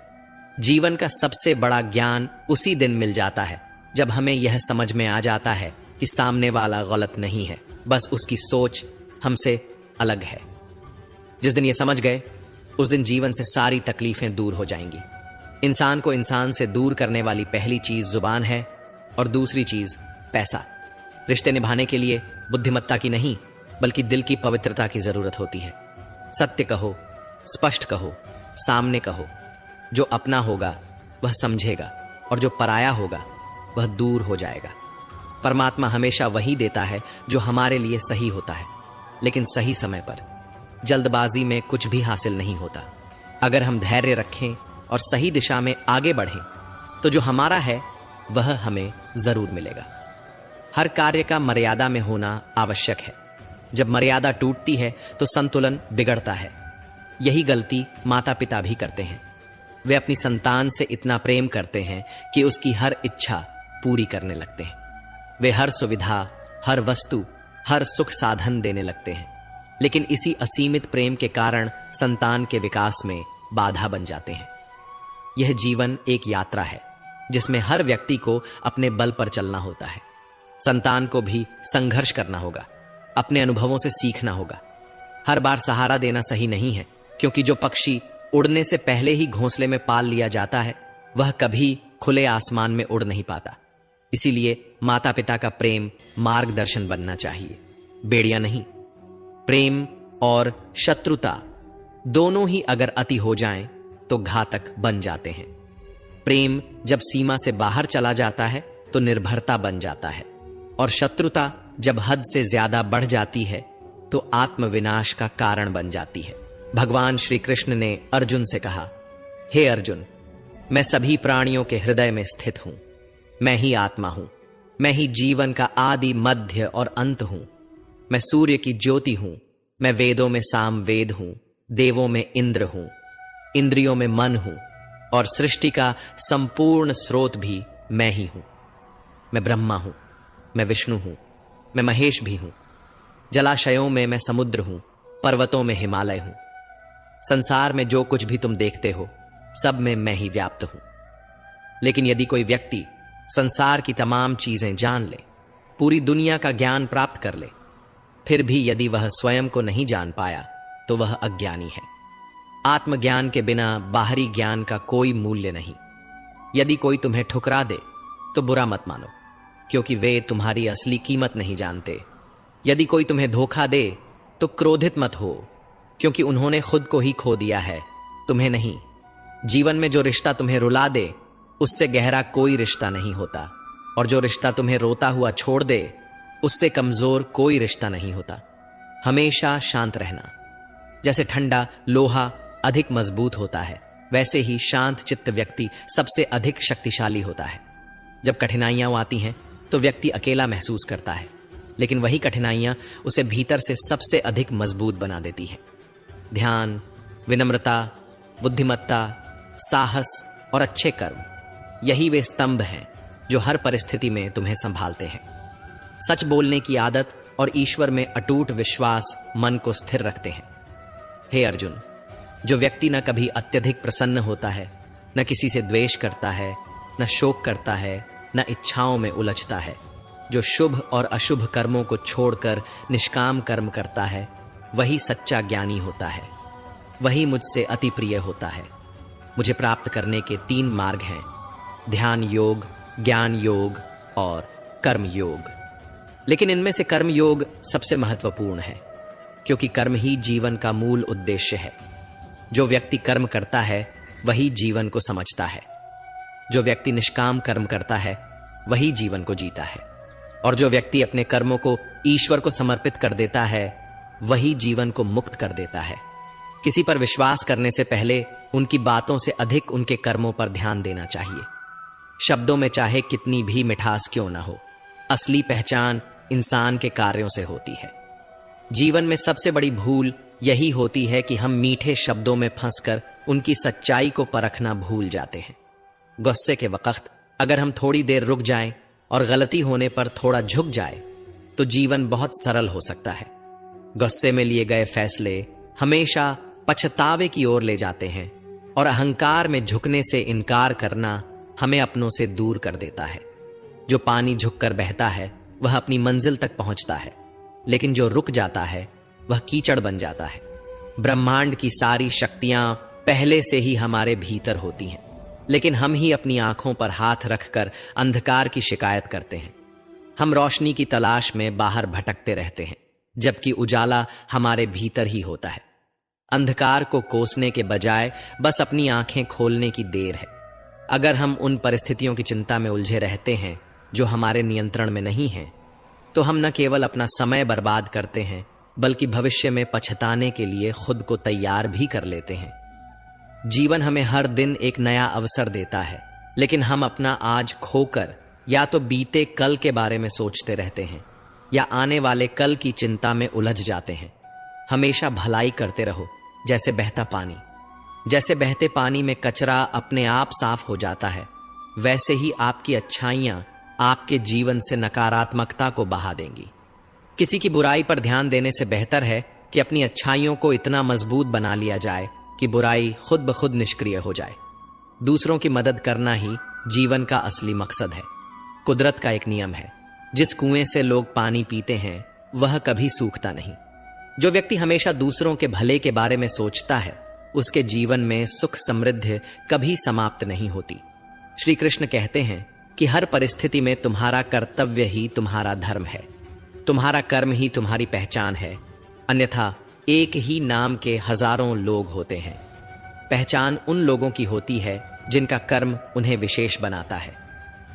जीवन का सबसे बड़ा ज्ञान उसी दिन मिल जाता है जब हमें यह समझ में आ जाता है कि सामने वाला गलत नहीं है, बस उसकी सोच हमसे अलग है। जिस दिन ये समझ गए उस दिन जीवन से सारी तकलीफें दूर हो जाएंगी। इंसान को इंसान से दूर करने वाली पहली चीज जुबान है और दूसरी चीज पैसा। रिश्ते निभाने के लिए बुद्धिमत्ता की नहीं बल्कि दिल की पवित्रता की जरूरत होती है। सत्य कहो, स्पष्ट कहो, सामने कहो। जो अपना होगा वह समझेगा और जो पराया होगा वह दूर हो जाएगा। परमात्मा हमेशा वही देता है जो हमारे लिए सही होता है, लेकिन सही समय पर। जल्दबाजी में कुछ भी हासिल नहीं होता। अगर हम धैर्य रखें और सही दिशा में आगे बढ़ें तो जो हमारा है वह हमें जरूर मिलेगा। हर कार्य का मर्यादा में होना आवश्यक है। जब मर्यादा टूटती है तो संतुलन बिगड़ता है। यही गलती माता पिता भी करते हैं। वे अपनी संतान से इतना प्रेम करते हैं कि उसकी हर इच्छा पूरी करने लगते हैं। वे हर सुविधा, हर वस्तु, हर सुख साधन देने लगते हैं, लेकिन इसी असीमित प्रेम के कारण संतान के विकास में बाधा बन जाते हैं। यह जीवन एक यात्रा है जिसमें हर व्यक्ति को अपने बल पर चलना होता है। संतान को भी संघर्ष करना होगा, अपने अनुभवों से सीखना होगा। हर बार सहारा देना सही नहीं है, क्योंकि जो पक्षी उड़ने से पहले ही घोंसले में पाल लिया जाता है वह कभी खुले आसमान में उड़ नहीं पाता। इसीलिए माता पिता का प्रेम मार्गदर्शन बनना चाहिए, बेड़िया नहीं। प्रेम और शत्रुता दोनों ही अगर अति हो जाएं तो घातक बन जाते हैं। प्रेम जब सीमा से बाहर चला जाता है तो निर्भरता बन जाता है, और शत्रुता जब हद से ज्यादा बढ़ जाती है तो आत्मविनाश का कारण बन जाती है। भगवान श्री कृष्ण ने अर्जुन से कहा, हे अर्जुन, मैं सभी प्राणियों के हृदय में स्थित हूं। मैं ही आत्मा हूं। मैं ही जीवन का आदि, मध्य और अंत हूं। मैं सूर्य की ज्योति हूं। मैं वेदों में साम वेद हूं, देवों में इंद्र हूं, इंद्रियों में मन हूं, और सृष्टि का संपूर्ण स्रोत भी मैं ही हूं। मैं ब्रह्मा हूं, मैं विष्णु हूं, मैं महेश भी हूं। जलाशयों में मैं समुद्र हूं, पर्वतों में हिमालय हूं। संसार में जो कुछ भी तुम देखते हो सब में मैं ही व्याप्त हूं। लेकिन यदि कोई व्यक्ति संसार की तमाम चीजें जान ले, पूरी दुनिया का ज्ञान प्राप्त कर ले, फिर भी यदि वह स्वयं को नहीं जान पाया तो वह अज्ञानी है। आत्मज्ञान के बिना बाहरी ज्ञान का कोई मूल्य नहीं। यदि कोई तुम्हें ठुकरा दे तो बुरा मत मानो, क्योंकि वे तुम्हारी असली कीमत नहीं जानते। यदि कोई तुम्हें धोखा दे तो क्रोधित मत हो, क्योंकि उन्होंने खुद को ही खो दिया है, तुम्हें नहीं। जीवन में जो रिश्ता तुम्हें रुला दे उससे गहरा कोई रिश्ता नहीं होता, और जो रिश्ता तुम्हें रोता हुआ छोड़ दे उससे कमजोर कोई रिश्ता नहीं होता। हमेशा शांत रहना। जैसे ठंडा लोहा अधिक मजबूत होता है, वैसे ही शांत चित्त व्यक्ति सबसे अधिक शक्तिशाली होता है। जब कठिनाइयां आती हैं तो व्यक्ति अकेला महसूस करता है, लेकिन वही कठिनाइयां उसे भीतर से सबसे अधिक मजबूत बना देती हैं। ध्यान, विनम्रता, बुद्धिमत्ता, साहस और अच्छे कर्म, यही वे स्तंभ हैं जो हर परिस्थिति में तुम्हें संभालते हैं। सच बोलने की आदत और ईश्वर में अटूट विश्वास मन को स्थिर रखते हैं। हे अर्जुन, जो व्यक्ति न कभी अत्यधिक प्रसन्न होता है, न किसी से द्वेष करता है, न शोक करता है, न इच्छाओं में उलझता है, जो शुभ और अशुभ कर्मों को छोड़कर निष्काम कर्म करता है, वही सच्चा ज्ञानी होता है। वही मुझसे अति प्रिय होता है। मुझे प्राप्त करने के 3 मार्ग हैं: ध्यान योग, ज्ञान योग और कर्म योग। लेकिन इनमें से कर्म योग सबसे महत्वपूर्ण है, क्योंकि कर्म ही जीवन का मूल उद्देश्य है। जो व्यक्ति कर्म करता है वही जीवन को समझता है। जो व्यक्ति निष्काम कर्म करता है वही जीवन को जीता है, और जो व्यक्ति अपने कर्मों को ईश्वर को समर्पित कर देता है वही जीवन को मुक्त कर देता है। किसी पर विश्वास करने से पहले उनकी बातों से अधिक उनके कर्मों पर ध्यान देना चाहिए। शब्दों में चाहे कितनी भी मिठास क्यों ना हो, असली पहचान इंसान के कार्यों से होती है। जीवन में सबसे बड़ी भूल यही होती है कि हम मीठे शब्दों में फंसकर उनकी सच्चाई को परखना भूल जाते हैं। गुस्से के वक्त अगर हम थोड़ी देर रुक जाएं और गलती होने पर थोड़ा झुक जाए तो जीवन बहुत सरल हो सकता है। गुस्से में लिए गए फैसले हमेशा पछतावे की ओर ले जाते हैं, और अहंकार में झुकने से इनकार करना हमें अपनों से दूर कर देता है। जो पानी झुककर बहता है वह अपनी मंजिल तक पहुंचता है, लेकिन जो रुक जाता है वह कीचड़ बन जाता है। ब्रह्मांड की सारी शक्तियां पहले से ही हमारे भीतर होती हैं, लेकिन हम ही अपनी आंखों पर हाथ रखकर अंधकार की शिकायत करते हैं। हम रोशनी की तलाश में बाहर भटकते रहते हैं, जबकि उजाला हमारे भीतर ही होता है। अंधकार को कोसने के बजाय बस अपनी आंखें खोलने की देर है। अगर हम उन परिस्थितियों की चिंता में उलझे रहते हैं जो हमारे नियंत्रण में नहीं हैं, तो हम न केवल अपना समय बर्बाद करते हैं, बल्कि भविष्य में पछताने के लिए खुद को तैयार भी कर लेते हैं। जीवन हमें हर दिन एक नया अवसर देता है, लेकिन हम अपना आज खोकर या तो बीते कल के बारे में सोचते रहते हैं या आने वाले कल की चिंता में उलझ जाते हैं। हमेशा भलाई करते रहो, जैसे बहता पानी। जैसे बहते पानी में कचरा अपने आप साफ हो जाता है, वैसे ही आपकी अच्छाइयां आपके जीवन से नकारात्मकता को बहा देंगी। किसी की बुराई पर ध्यान देने से बेहतर है कि अपनी अच्छाइयों को इतना मजबूत बना लिया जाए कि बुराई खुद ब खुद निष्क्रिय हो जाए। दूसरों की मदद करना ही जीवन का असली मकसद है। कुदरत का एक नियम है, जिस कुएं से लोग पानी पीते हैं वह कभी सूखता नहीं। जो व्यक्ति हमेशा दूसरों के भले के बारे में सोचता है, उसके जीवन में सुख समृद्धि कभी समाप्त नहीं होती। श्री कृष्ण कहते हैं कि हर परिस्थिति में तुम्हारा कर्तव्य ही तुम्हारा धर्म है, तुम्हारा कर्म ही तुम्हारी पहचान है, अन्यथा एक ही नाम के हजारों लोग होते हैं। पहचान उन लोगों की होती है जिनका कर्म उन्हें विशेष बनाता है।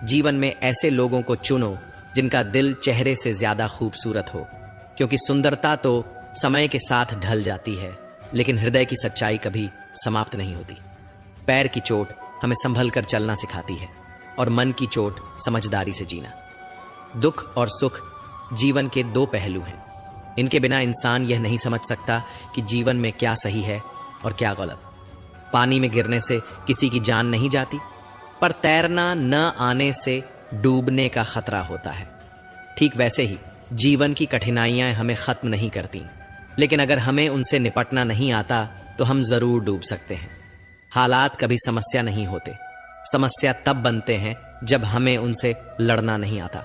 जीवन में ऐसे लोगों को चुनो जिनका दिल चेहरे से ज्यादा खूबसूरत हो, क्योंकि सुंदरता तो समय के साथ ढल जाती है, लेकिन हृदय की सच्चाई कभी समाप्त नहीं होती। पैर की चोट हमें संभल कर चलना सिखाती है और मन की चोट समझदारी से जीना। दुख और सुख जीवन के दो पहलू हैं। इनके बिना इंसान यह नहीं समझ सकता कि जीवन में क्या सही है और क्या गलत। पानी में गिरने से किसी की जान नहीं जाती, पर तैरना न आने से डूबने का खतरा होता है। ठीक वैसे ही जीवन की कठिनाइयां हमें खत्म नहीं करती, लेकिन अगर हमें उनसे निपटना नहीं आता तो हम जरूर डूब सकते हैं। हालात कभी समस्या नहीं होते, समस्या तब बनते हैं जब हमें उनसे लड़ना नहीं आता।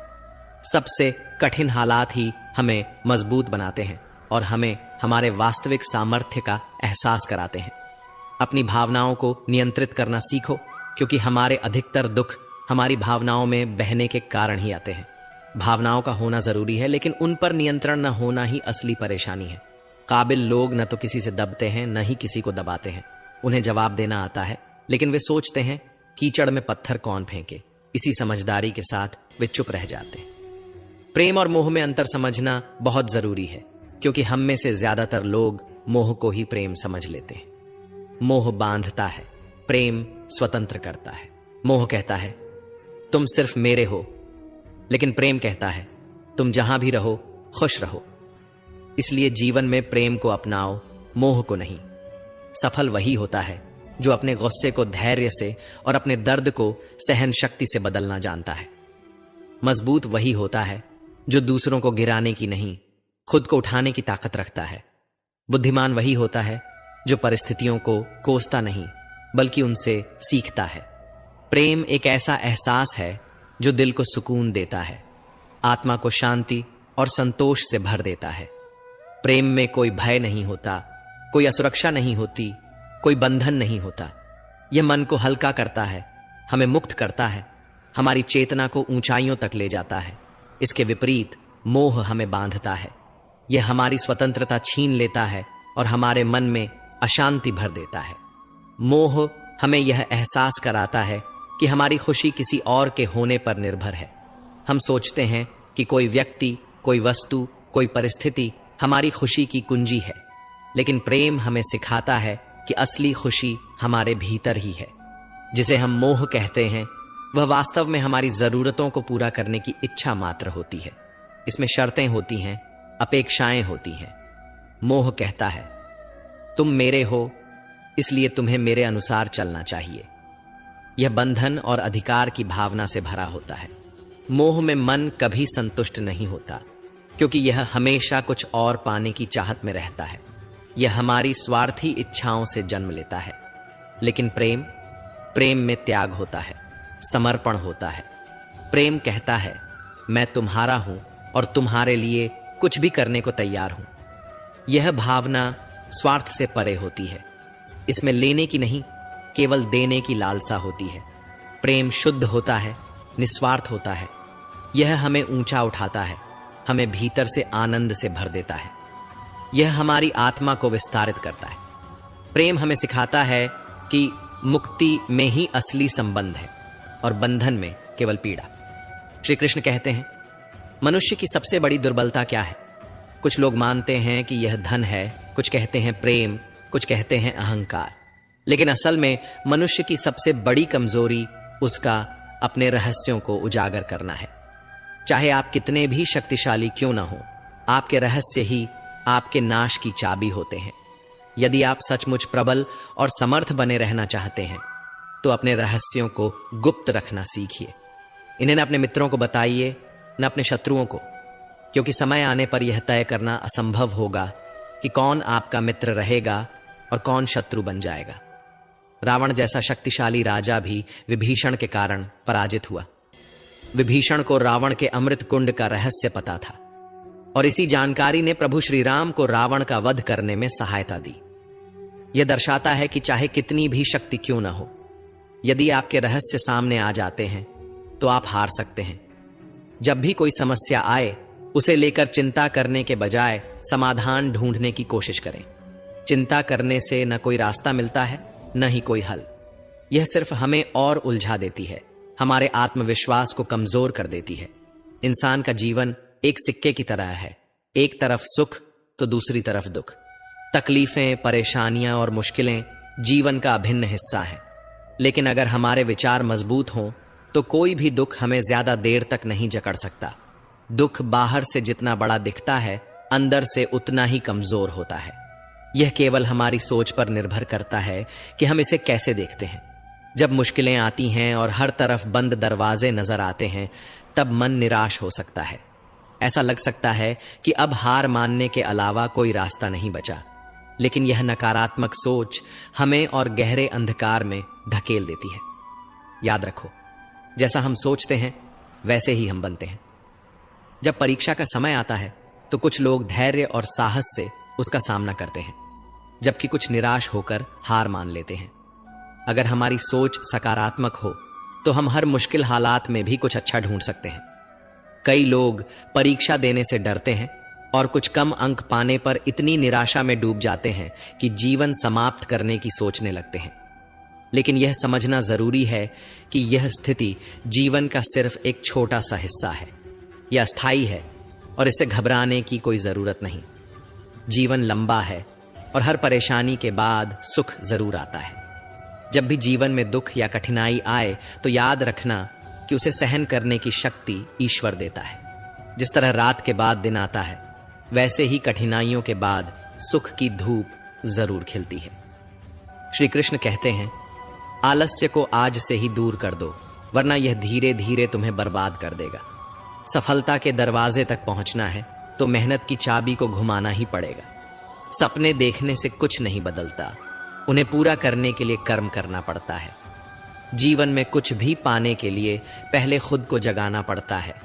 सबसे कठिन हालात ही हमें मजबूत बनाते हैं और हमें हमारे वास्तविक सामर्थ्य का एहसास कराते हैं। अपनी भावनाओं को नियंत्रित करना सीखो, क्योंकि हमारे अधिकतर दुख हमारी भावनाओं में बहने के कारण ही आते हैं। भावनाओं का होना जरूरी है, लेकिन उन पर नियंत्रण न होना ही असली परेशानी है। काबिल लोग न तो किसी से दबते हैं, न ही किसी को दबाते हैं। उन्हें जवाब देना आता है, लेकिन वे सोचते हैं कीचड़ में पत्थर कौन फेंके। इसी समझदारी के साथ वे चुप रह जाते हैं। प्रेम और मोह में अंतर समझना बहुत जरूरी है, क्योंकि हम में से ज्यादातर लोग मोह को ही प्रेम समझ लेते हैं। मोह बांधता है, प्रेम स्वतंत्र करता है। मोह कहता है तुम सिर्फ मेरे हो, लेकिन प्रेम कहता है तुम जहां भी रहो खुश रहो। इसलिए जीवन में प्रेम को अपनाओ, मोह को नहीं। सफल वही होता है जो अपने गुस्से को धैर्य से और अपने दर्द को सहन शक्ति से बदलना जानता है। मजबूत वही होता है जो दूसरों को गिराने की नहीं, खुद को उठाने की ताकत रखता है। बुद्धिमान वही होता है जो परिस्थितियों को कोसता नहीं, बल्कि उनसे सीखता है। प्रेम एक ऐसा एहसास है जो दिल को सुकून देता है, आत्मा को शांति और संतोष से भर देता है। प्रेम में कोई भय नहीं होता, कोई असुरक्षा नहीं होती, कोई बंधन नहीं होता। यह मन को हल्का करता है, हमें मुक्त करता है, हमारी चेतना को ऊंचाइयों तक ले जाता है। इसके विपरीत मोह हमें बांधता है। यह हमारी स्वतंत्रता छीन लेता है और हमारे मन में अशांति भर देता है। मोह हमें यह एहसास कराता है कि हमारी खुशी किसी और के होने पर निर्भर है। हम सोचते हैं कि कोई व्यक्ति, कोई वस्तु, कोई परिस्थिति हमारी खुशी की कुंजी है, लेकिन प्रेम हमें सिखाता है कि असली खुशी हमारे भीतर ही है। जिसे हम मोह कहते हैं, वह वास्तव में हमारी जरूरतों को पूरा करने की इच्छा मात्र होती है। इसमें शर्तें होती हैं, अपेक्षाएं होती हैं। मोह कहता है तुम मेरे हो, इसलिए तुम्हें मेरे अनुसार चलना चाहिए। यह बंधन और अधिकार की भावना से भरा होता है। मोह में मन कभी संतुष्ट नहीं होता, क्योंकि यह हमेशा कुछ और पाने की चाहत में रहता है। यह हमारी स्वार्थी इच्छाओं से जन्म लेता है। लेकिन प्रेम में त्याग होता है, समर्पण होता है। प्रेम कहता है मैं तुम्हारा हूं और तुम्हारे लिए कुछ भी करने को तैयार हूं। यह भावना स्वार्थ से परे होती है। इसमें लेने की नहीं, केवल देने की लालसा होती है। प्रेम शुद्ध होता है, निस्वार्थ होता है। यह हमें ऊंचा उठाता है, हमें भीतर से आनंद से भर देता है। यह हमारी आत्मा को विस्तारित करता है। प्रेम हमें सिखाता है कि मुक्ति में ही असली संबंध है और बंधन में केवल पीड़ा। श्री कृष्ण कहते हैं मनुष्य की सबसे बड़ी दुर्बलता क्या है? कुछ लोग मानते हैं कि यह धन है, कुछ कहते हैं प्रेम, कुछ कहते हैं अहंकार। लेकिन असल में मनुष्य की सबसे बड़ी कमजोरी उसका अपने रहस्यों को उजागर करना है। चाहे आप कितने भी शक्तिशाली क्यों ना हो, आपके रहस्य ही आपके नाश की चाबी होते हैं। यदि आप सचमुच प्रबल और समर्थ बने रहना चाहते हैं तो अपने रहस्यों को गुप्त रखना सीखिए। इन्हें न अपने मित्रों को बताइए, न अपने शत्रुओं को, क्योंकि समय आने पर यह तय करना असंभव होगा कि कौन आपका मित्र रहेगा और कौन शत्रु बन जाएगा। रावण जैसा शक्तिशाली राजा भी विभीषण के कारण पराजित हुआ। विभीषण को रावण के अमृत कुंड का रहस्य पता था और इसी जानकारी ने प्रभु श्री राम को रावण का वध करने में सहायता दी। यह दर्शाता है कि चाहे कितनी भी शक्ति क्यों न हो, यदि आपके रहस्य सामने आ जाते हैं तो आप हार सकते हैं। जब भी कोई समस्या आए, उसे लेकर चिंता करने के बजाय समाधान ढूंढने की कोशिश करें। चिंता करने से न कोई रास्ता मिलता है, न ही कोई हल। यह सिर्फ हमें और उलझा देती है, हमारे आत्मविश्वास को कमजोर कर देती है। इंसान का जीवन एक सिक्के की तरह है, एक तरफ सुख तो दूसरी तरफ दुख। तकलीफें, परेशानियां और मुश्किलें जीवन का अभिन्न हिस्सा हैं। लेकिन अगर हमारे विचार मजबूत हों तो कोई भी दुख हमें ज्यादा देर तक नहीं जकड़ सकता। दुख बाहर से जितना बड़ा दिखता है, अंदर से उतना ही कमजोर होता है। यह केवल हमारी सोच पर निर्भर करता है कि हम इसे कैसे देखते हैं। जब मुश्किलें आती हैं और हर तरफ बंद दरवाजे नजर आते हैं, तब मन निराश हो सकता है। ऐसा लग सकता है कि अब हार मानने के अलावा कोई रास्ता नहीं बचा। लेकिन यह नकारात्मक सोच हमें और गहरे अंधकार में धकेल देती है। याद रखो, जैसा हम सोचते हैं वैसे ही हम बनते हैं। जब परीक्षा का समय आता है तो कुछ लोग धैर्य और साहस से उसका सामना करते हैं, जबकि कुछ निराश होकर हार मान लेते हैं। अगर हमारी सोच सकारात्मक हो तो हम हर मुश्किल हालात में भी कुछ अच्छा ढूंढ सकते हैं। कई लोग परीक्षा देने से डरते हैं और कुछ कम अंक पाने पर इतनी निराशा में डूब जाते हैं कि जीवन समाप्त करने की सोचने लगते हैं। लेकिन यह समझना जरूरी है कि यह स्थिति जीवन का सिर्फ एक छोटा सा हिस्सा है। यह अस्थायी है और इससे घबराने की कोई जरूरत नहीं। जीवन लंबा है और हर परेशानी के बाद सुख जरूर आता है। जब भी जीवन में दुख या कठिनाई आए तो याद रखना कि उसे सहन करने की शक्ति ईश्वर देता है। जिस तरह रात के बाद दिन आता है, वैसे ही कठिनाइयों के बाद सुख की धूप जरूर खिलती है। श्री कृष्ण कहते हैं, आलस्य को आज से ही दूर कर दो, वरना यह धीरे धीरे तुम्हें बर्बाद कर देगा। सफलता के दरवाजे तक पहुंचना है तो मेहनत की चाबी को घुमाना ही पड़ेगा। सपने देखने से कुछ नहीं बदलता, उन्हें पूरा करने के लिए कर्म करना पड़ता है। जीवन में कुछ भी पाने के लिए पहले खुद को जगाना पड़ता है,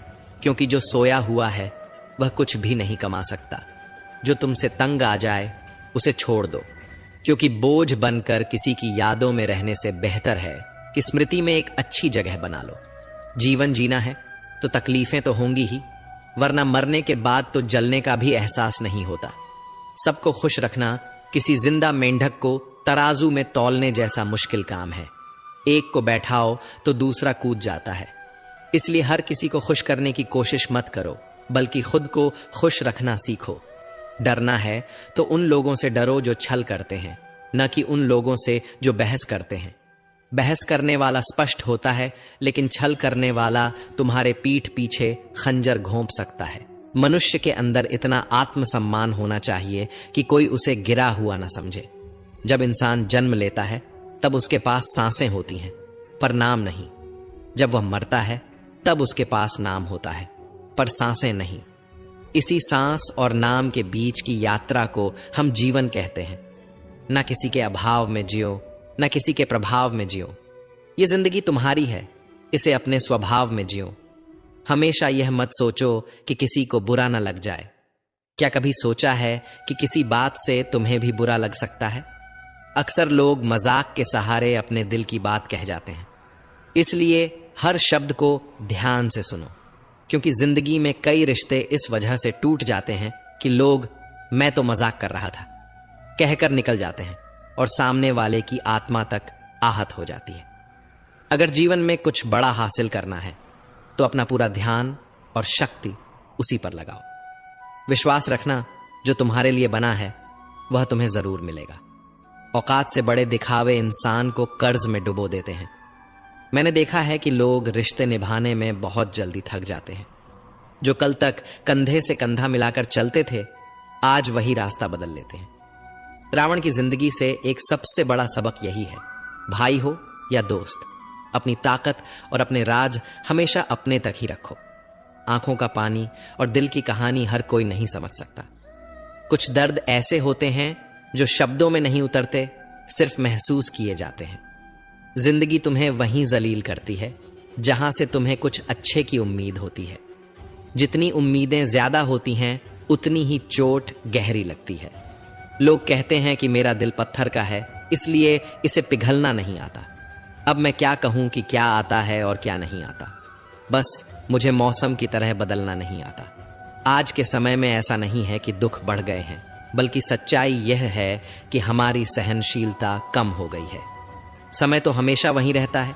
क्योंकि जो सोया हुआ है वह कुछ भी नहीं कमा सकता। जो तुमसे तंग आ जाए उसे छोड़ दो, क्योंकि बोझ बनकर किसी की यादों में रहने से बेहतर है कि स्मृति में एक अच्छी जगह बना लो। जीवन जीना है तो तकलीफें तो होंगी ही, वरना मरने के बाद तो जलने का भी एहसास नहीं होता। सबको खुश रखना किसी जिंदा मेंढक को तराजू में तौलने जैसा मुश्किल काम है। एक को बैठाओ तो दूसरा कूद जाता है। इसलिए हर किसी को खुश करने की कोशिश मत करो, बल्कि खुद को खुश रखना सीखो। डरना है तो उन लोगों से डरो जो छल करते हैं, न कि उन लोगों से जो बहस करते हैं। बहस करने वाला स्पष्ट होता है, लेकिन छल करने वाला तुम्हारे पीठ पीछे खंजर घोंप सकता है। मनुष्य के अंदर इतना आत्मसम्मान होना चाहिए कि कोई उसे गिरा हुआ ना समझे। जब इंसान जन्म लेता है तब उसके पास सांसें होती हैं, पर नाम नहीं। जब वह मरता है तब उसके पास नाम होता है, पर सांसें नहीं। इसी सांस और नाम के बीच की यात्रा को हम जीवन कहते हैं। न किसी के अभाव में जियो, न किसी के प्रभाव में जियो। ये जिंदगी तुम्हारी है, इसे अपने स्वभाव में जियो। हमेशा यह मत सोचो कि किसी को बुरा न लग जाए। क्या कभी सोचा है कि किसी बात से तुम्हें भी बुरा लग सकता है? अक्सर लोग मजाक के सहारे अपने दिल की बात कह जाते हैं। इसलिए हर शब्द को ध्यान से सुनो, क्योंकि जिंदगी में कई रिश्ते इस वजह से टूट जाते हैं कि लोग मैं तो मजाक कर रहा था कहकर निकल जाते हैं और सामने वाले की आत्मा तक आहत हो जाती है। अगर जीवन में कुछ बड़ा हासिल करना है तो अपना पूरा ध्यान और शक्ति उसी पर लगाओ। विश्वास रखना, जो तुम्हारे लिए बना है वह तुम्हें जरूर मिलेगा। औकात से बड़े दिखावे इंसान को कर्ज में डुबो देते हैं। मैंने देखा है कि लोग रिश्ते निभाने में बहुत जल्दी थक जाते हैं। जो कल तक कंधे से कंधा मिलाकर चलते थे, आज वही रास्ता बदल लेते हैं। रावण की जिंदगी से एक सबसे बड़ा सबक यही है, भाई हो या दोस्त, अपनी ताकत और अपने राज हमेशा अपने तक ही रखो। आंखों का पानी और दिल की कहानी हर कोई नहीं समझ सकता। कुछ दर्द ऐसे होते हैं जो शब्दों में नहीं उतरते, सिर्फ महसूस किए जाते हैं। जिंदगी तुम्हें वहीं जलील करती है जहां से तुम्हें कुछ अच्छे की उम्मीद होती है। जितनी उम्मीदें ज्यादा होती हैं, उतनी ही चोट गहरी लगती है। लोग कहते हैं कि मेरा दिल पत्थर का है, इसलिए इसे पिघलना नहीं आता। अब मैं क्या कहूं कि क्या आता है और क्या नहीं आता। बस मुझे मौसम की तरह बदलना नहीं आता। आज के समय में ऐसा नहीं है कि दुख बढ़ गए हैं, बल्कि सच्चाई यह है कि हमारी सहनशीलता कम हो गई है। समय तो हमेशा वहीं रहता है,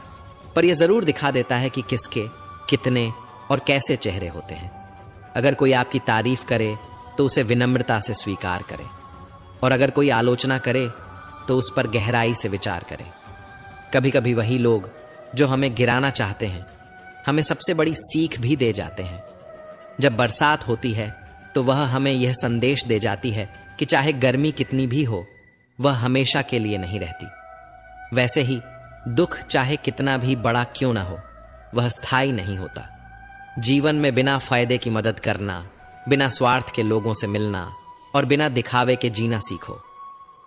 पर यह जरूर दिखा देता है कि किसके, कितने और कैसे चेहरे होते हैं। अगर कोई आपकी तारीफ करे तो उसे विनम्रता से स्वीकार करें, और अगर कोई आलोचना करे तो उस पर गहराई से विचार करें। कभी कभी वही लोग जो हमें गिराना चाहते हैं, हमें सबसे बड़ी सीख भी दे जाते हैं। जब बरसात होती है तो वह हमें यह संदेश दे जाती है कि चाहे गर्मी कितनी भी हो, वह हमेशा के लिए नहीं रहती। वैसे ही दुख चाहे कितना भी बड़ा क्यों ना हो, वह स्थायी नहीं होता। जीवन में बिना फायदे की मदद करना, बिना स्वार्थ के लोगों से मिलना और बिना दिखावे के जीना सीखो,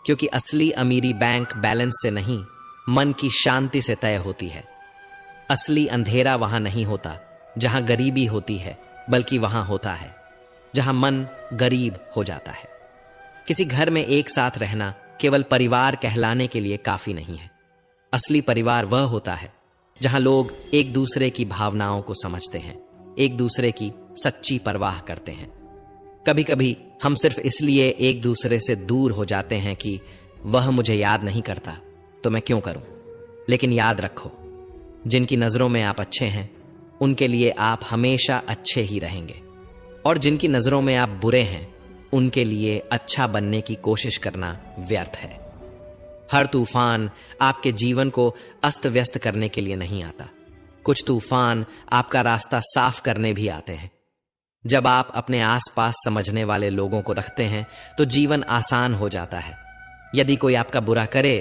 क्योंकि असली अमीरी बैंक बैलेंस से नहीं, मन की शांति से तय होती है। असली अंधेरा वहां नहीं होता जहां गरीबी होती है, बल्कि वहां होता है जहां मन गरीब हो जाता है। किसी घर में एक साथ रहना केवल परिवार कहलाने के लिए काफी नहीं है। असली परिवार वह होता है जहां लोग एक दूसरे की भावनाओं को समझते हैं, एक दूसरे की सच्ची परवाह करते हैं। कभी कभी हम सिर्फ इसलिए एक दूसरे से दूर हो जाते हैं कि वह मुझे याद नहीं करता तो मैं क्यों करूं। लेकिन याद रखो, जिनकी नजरों में आप अच्छे हैं, उनके लिए आप हमेशा अच्छे ही रहेंगे, और जिनकी नजरों में आप बुरे हैं, उनके लिए अच्छा बनने की कोशिश करना व्यर्थ है। हर तूफान आपके जीवन को अस्त व्यस्त करने के लिए नहीं आता। कुछ तूफान आपका रास्ता साफ करने भी आते हैं। जब आप अपने आसपास समझने वाले लोगों को रखते हैं तो जीवन आसान हो जाता है। यदि कोई आपका बुरा करे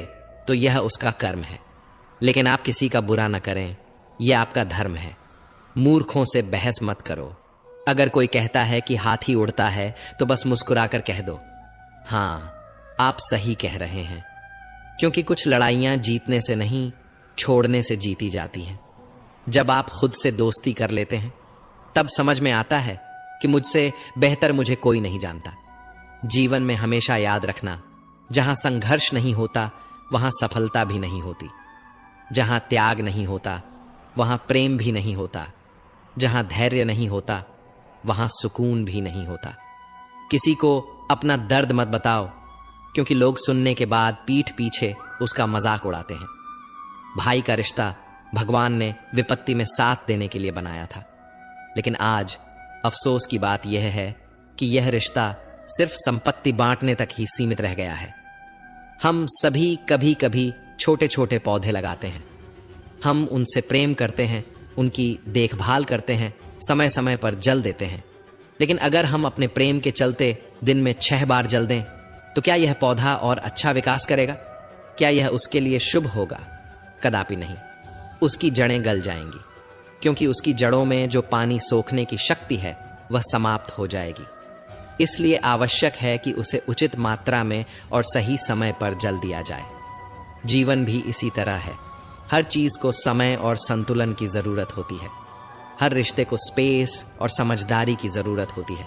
तो यह उसका कर्म है, लेकिन आप किसी का बुरा न करें, यह आपका धर्म है। मूर्खों से बहस मत करो। अगर कोई कहता है कि हाथी उड़ता है तो बस मुस्कुराकर कह दो, हाँ, आप सही कह रहे हैं, क्योंकि कुछ लड़ाइयां जीतने से नहीं, छोड़ने से जीती जाती हैं। जब आप खुद से दोस्ती कर लेते हैं, तब समझ में आता है कि मुझसे बेहतर मुझे कोई नहीं जानता। जीवन में हमेशा याद रखना, जहां संघर्ष नहीं होता वहां सफलता भी नहीं होती। जहां त्याग नहीं होता वहां प्रेम भी नहीं होता। जहां धैर्य नहीं होता वहां सुकून भी नहीं होता। किसी को अपना दर्द मत बताओ, क्योंकि लोग सुनने के बाद पीठ पीछे उसका मजाक उड़ाते हैं। भाई का रिश्ता भगवान ने विपत्ति में साथ देने के लिए बनाया था, लेकिन आज अफसोस की बात यह है कि यह रिश्ता सिर्फ संपत्ति बांटने तक ही सीमित रह गया है। हम सभी कभी कभी छोटे छोटे पौधे लगाते हैं। हम उनसे प्रेम करते हैं, उनकी देखभाल करते हैं, समय समय पर जल देते हैं। लेकिन अगर हम अपने प्रेम के चलते दिन में 6 बार जल दें तो क्या यह पौधा और अच्छा विकास करेगा? क्या यह उसके लिए शुभ होगा? कदापि नहीं। उसकी जड़ें गल जाएंगी, क्योंकि उसकी जड़ों में जो पानी सोखने की शक्ति है वह समाप्त हो जाएगी। इसलिए आवश्यक है कि उसे उचित मात्रा में और सही समय पर जल दिया जाए। जीवन भी इसी तरह है। हर चीज को समय और संतुलन की जरूरत होती है। हर रिश्ते को स्पेस और समझदारी की जरूरत होती है।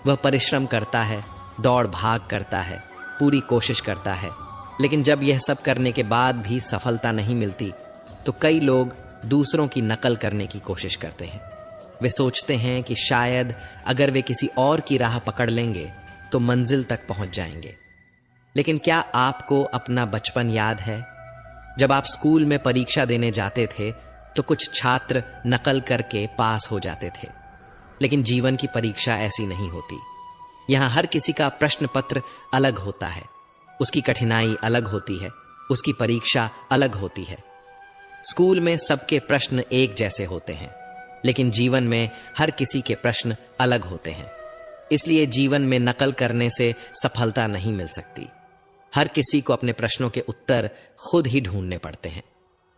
वह परिश्रम करता है, दौड़ भाग करता है, पूरी कोशिश करता है, लेकिन जब यह सब करने के बाद भी सफलता नहीं मिलती तो कई लोग दूसरों की नकल करने की कोशिश करते हैं। वे सोचते हैं कि शायद अगर वे किसी और की राह पकड़ लेंगे तो मंजिल तक पहुंच जाएंगे। लेकिन क्या आपको अपना बचपन याद है? जब आप स्कूल में परीक्षा देने जाते थे तो कुछ छात्र नकल करके पास हो जाते थे, लेकिन जीवन की परीक्षा ऐसी नहीं होती। यहां हर किसी का प्रश्न पत्र अलग होता है, उसकी कठिनाई अलग होती है, उसकी परीक्षा अलग होती है। स्कूल में सबके प्रश्न एक जैसे होते हैं, लेकिन जीवन में हर किसी के प्रश्न अलग होते हैं। इसलिए जीवन में नकल करने से सफलता नहीं मिल सकती। हर किसी को अपने प्रश्नों के उत्तर खुद ही ढूंढने पड़ते हैं।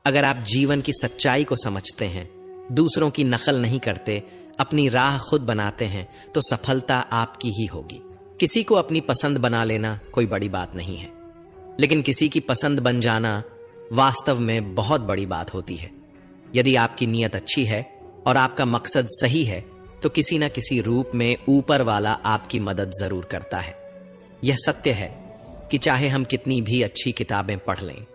अगर आप जीवन की सच्चाई को समझते हैं, दूसरों की नकल नहीं करते, अपनी राह खुद बनाते हैं, तो सफलता आपकी ही होगी। किसी को अपनी पसंद बना लेना कोई बड़ी बात नहीं है, लेकिन किसी की पसंद बन जाना वास्तव में बहुत बड़ी बात होती है। यदि आपकी नीयत अच्छी है और आपका मकसद सही है, तो किसी न किसी रूप में ऊपर वाला आपकी मदद जरूर करता है। यह सत्य है कि चाहे हम कितनी भी अच्छी किताबें पढ़ लें,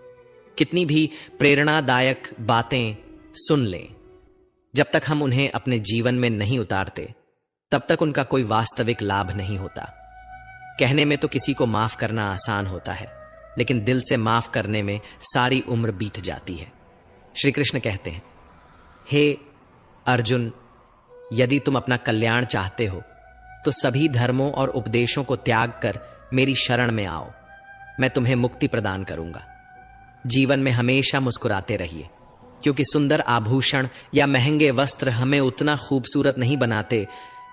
कितनी भी प्रेरणादायक बातें सुन लें, जब तक हम उन्हें अपने जीवन में नहीं उतारते, तब तक उनका कोई वास्तविक लाभ नहीं होता। कहने में तो किसी को माफ करना आसान होता है, लेकिन दिल से माफ करने में सारी उम्र बीत जाती है। श्री कृष्ण कहते हैं, हे अर्जुन, यदि तुम अपना कल्याण चाहते हो तो सभी धर्मों और उपदेशों को त्याग कर मेरी शरण में आओ। मैं तुम्हें मुक्ति प्रदान करूंगा। जीवन में हमेशा मुस्कुराते रहिए, क्योंकि सुंदर आभूषण या महंगे वस्त्र हमें उतना खूबसूरत नहीं बनाते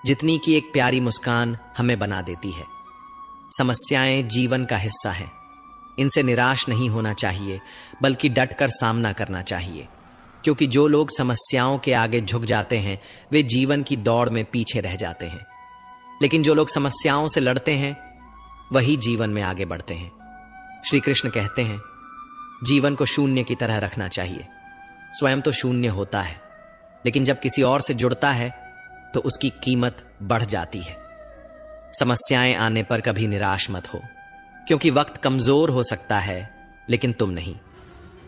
जितनी कि एक प्यारी मुस्कान हमें बना देती है। समस्याएं जीवन का हिस्सा हैं। इनसे निराश नहीं होना चाहिए, बल्कि डटकर सामना करना चाहिए, क्योंकि जो लोग समस्याओं के आगे झुक जाते हैं वे जीवन की दौड़ में पीछे रह जाते हैं, लेकिन जो लोग समस्याओं से लड़ते हैं वही जीवन में आगे बढ़ते हैं। श्री कृष्ण कहते हैं, जीवन को शून्य की तरह रखना चाहिए। स्वयं तो शून्य होता है, लेकिन जब किसी और से जुड़ता है तो उसकी कीमत बढ़ जाती है। समस्याएं आने पर कभी निराश मत हो, क्योंकि वक्त कमजोर हो सकता है, लेकिन तुम नहीं।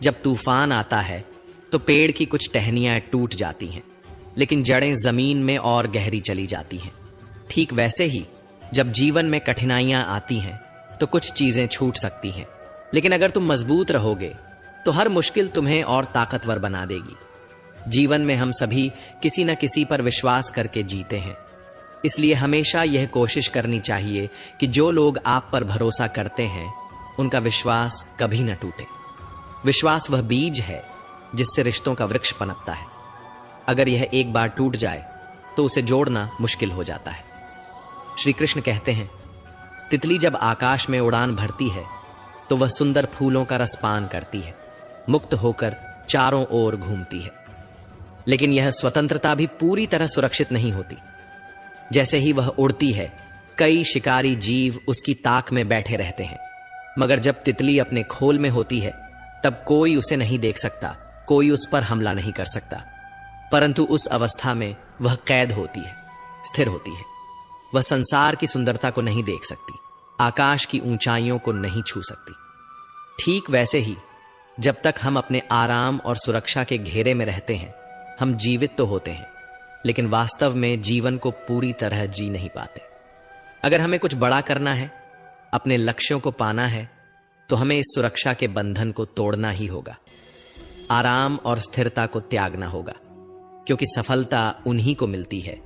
जब तूफान आता है तो पेड़ की कुछ टहनियां टूट जाती हैं, लेकिन जड़ें जमीन में और गहरी चली जाती हैं। ठीक वैसे ही जब जीवन में कठिनाइयां आती हैं तो कुछ चीजें छूट सकती हैं, लेकिन अगर तुम मजबूत रहोगे तो हर मुश्किल तुम्हें और ताकतवर बना देगी। जीवन में हम सभी किसी न किसी पर विश्वास करके जीते हैं, इसलिए हमेशा यह कोशिश करनी चाहिए कि जो लोग आप पर भरोसा करते हैं उनका विश्वास कभी न टूटे। विश्वास वह बीज है जिससे रिश्तों का वृक्ष पनपता है। अगर यह एक बार टूट जाए तो उसे जोड़ना मुश्किल हो जाता है। श्री कृष्ण कहते हैं, तितली जब आकाश में उड़ान भरती है तो वह सुंदर फूलों का रसपान करती है, मुक्त होकर चारों ओर घूमती है, लेकिन यह स्वतंत्रता भी पूरी तरह सुरक्षित नहीं होती। जैसे ही वह उड़ती है, कई शिकारी जीव उसकी ताक में बैठे रहते हैं, मगर जब तितली अपने खोल में होती है तब कोई उसे नहीं देख सकता, कोई उस पर हमला नहीं कर सकता। परंतु उस अवस्था में वह कैद होती है, स्थिर होती है। वह संसार की सुंदरता को नहीं देख सकती, आकाश की ऊंचाइयों को नहीं छू सकती। ठीक वैसे ही जब तक हम अपने आराम और सुरक्षा के घेरे में रहते हैं, हम जीवित तो होते हैं, लेकिन वास्तव में जीवन को पूरी तरह जी नहीं पाते। अगर हमें कुछ बड़ा करना है, अपने लक्ष्यों को पाना है, तो हमें इस सुरक्षा के बंधन को तोड़ना ही होगा। आराम और स्थिरता को त्यागना होगा, क्योंकि सफलता उन्हीं को मिलती है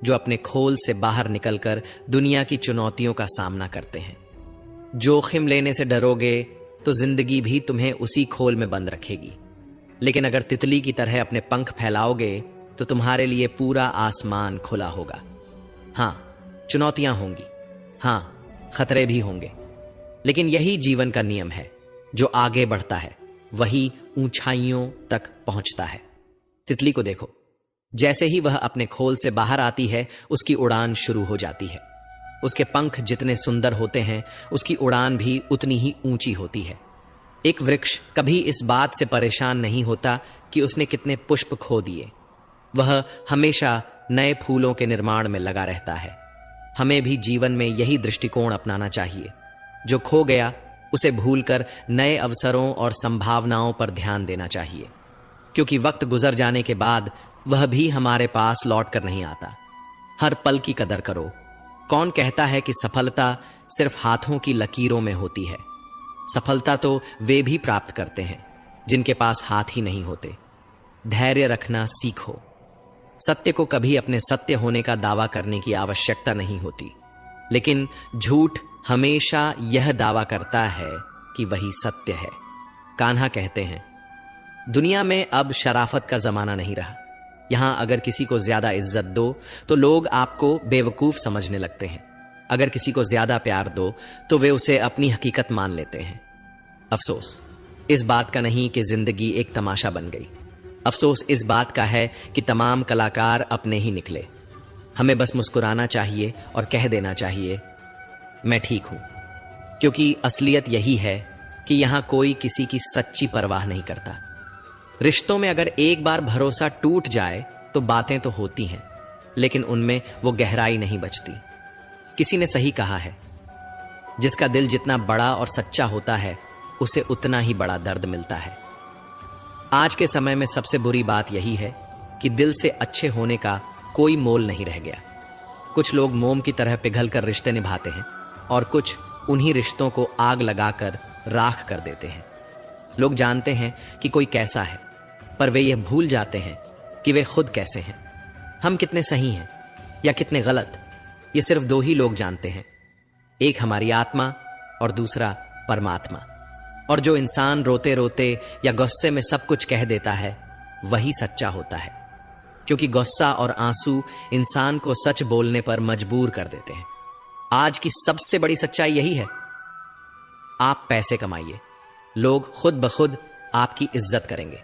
जो अपने खोल से बाहर निकलकर दुनिया की चुनौतियों का सामना करते हैं। जोखिम लेने से डरोगे तो जिंदगी भी तुम्हें उसी खोल में बंद रखेगी, लेकिन अगर तितली की तरह अपने पंख फैलाओगे तो तुम्हारे लिए पूरा आसमान खुला होगा। हां, चुनौतियां होंगी, हां, खतरे भी होंगे, लेकिन यही जीवन का नियम है। जो आगे बढ़ता है वही ऊंचाइयों तक पहुंचता है। तितली को देखो, जैसे ही वह अपने खोल से बाहर आती है उसकी उड़ान शुरू हो जाती है। उसके पंख जितने सुंदर होते हैं उसकी उड़ान भी उतनी ही ऊंची होती है। एक वृक्ष कभी इस बात से परेशान नहीं होता कि उसने कितने पुष्प खो दिए, वह हमेशा नए फूलों के निर्माण में लगा रहता है। हमें भी जीवन में यही दृष्टिकोण अपनाना चाहिए। जो खो गया उसे भूलकर नए अवसरों और संभावनाओं पर ध्यान देना चाहिए, क्योंकि वक्त गुजर जाने के बाद वह भी हमारे पास लौट कर नहीं आता। हर पल की कदर करो। कौन कहता है कि सफलता सिर्फ हाथों की लकीरों में होती है? सफलता तो वे भी प्राप्त करते हैं जिनके पास हाथ ही नहीं होते। धैर्य रखना सीखो। सत्य को कभी अपने सत्य होने का दावा करने की आवश्यकता नहीं होती, लेकिन झूठ हमेशा यह दावा करता है कि वही सत्य है। कान्हा कहते हैं, दुनिया में अब शराफत का जमाना नहीं रहा। यहां अगर किसी को ज्यादा इज्जत दो तो लोग आपको बेवकूफ समझने लगते हैं। अगर किसी को ज्यादा प्यार दो तो वे उसे अपनी हकीकत मान लेते हैं। अफसोस इस बात का नहीं कि जिंदगी एक तमाशा बन गई। अफसोस इस बात का है कि तमाम कलाकार अपने ही निकले। हमें बस मुस्कुराना चाहिए और कह देना चाहिए मैं ठीक हूं, क्योंकि असलियत यही है कि यहां कोई किसी की सच्ची परवाह नहीं करता। रिश्तों में अगर एक बार भरोसा टूट जाए तो बातें तो होती हैं, लेकिन उनमें वो गहराई नहीं बचती। किसी ने सही कहा है, जिसका दिल जितना बड़ा और सच्चा होता है उसे उतना ही बड़ा दर्द मिलता है। आज के समय में सबसे बुरी बात यही है कि दिल से अच्छे होने का कोई मोल नहीं रह गया। कुछ लोग मोम की तरह पिघल कर रिश्ते निभाते हैं और कुछ उन्हीं रिश्तों को आग लगाकर राख कर देते हैं। लोग जानते हैं कि कोई कैसा है, पर वे यह भूल जाते हैं कि वे खुद कैसे हैं। हम कितने सही हैं या कितने गलत, ये सिर्फ दो ही लोग जानते हैं, एक हमारी आत्मा और दूसरा परमात्मा। और जो इंसान रोते रोते या गुस्से में सब कुछ कह देता है वही सच्चा होता है, क्योंकि गुस्सा और आंसू इंसान को सच बोलने पर मजबूर कर देते हैं। आज की सबसे बड़ी सच्चाई यही है, आप पैसे कमाइए, लोग खुद ब खुद आपकी इज्जत करेंगे,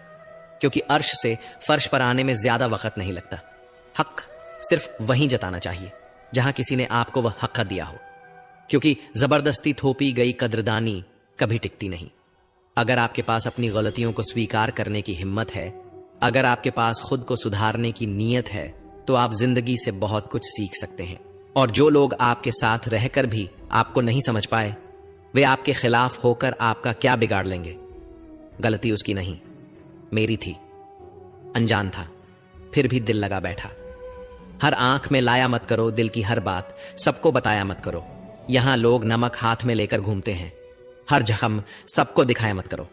क्योंकि अर्श से फर्श पर आने में ज्यादा वक्त नहीं लगता। हक सिर्फ वहीं जताना चाहिए जहां किसी ने आपको वह हक दिया हो, क्योंकि जबरदस्ती थोपी गई कद्रदानी कभी टिकती नहीं। अगर आपके पास अपनी गलतियों को स्वीकार करने की हिम्मत है, अगर आपके पास खुद को सुधारने की नीयत है, तो आप जिंदगी से बहुत कुछ सीख सकते हैं। और जो लोग आपके साथ रहकर भी आपको नहीं समझ पाए, वे आपके खिलाफ होकर आपका क्या बिगाड़ लेंगे। गलती उसकी नहीं, मेरी थी। अनजान था, फिर भी दिल लगा बैठा। हर आंख में लाया मत करो दिल की हर बात, सबको बताया मत करो। यहां लोग नमक हाथ में लेकर घूमते हैं, हर जख्म सबको दिखाया मत करो।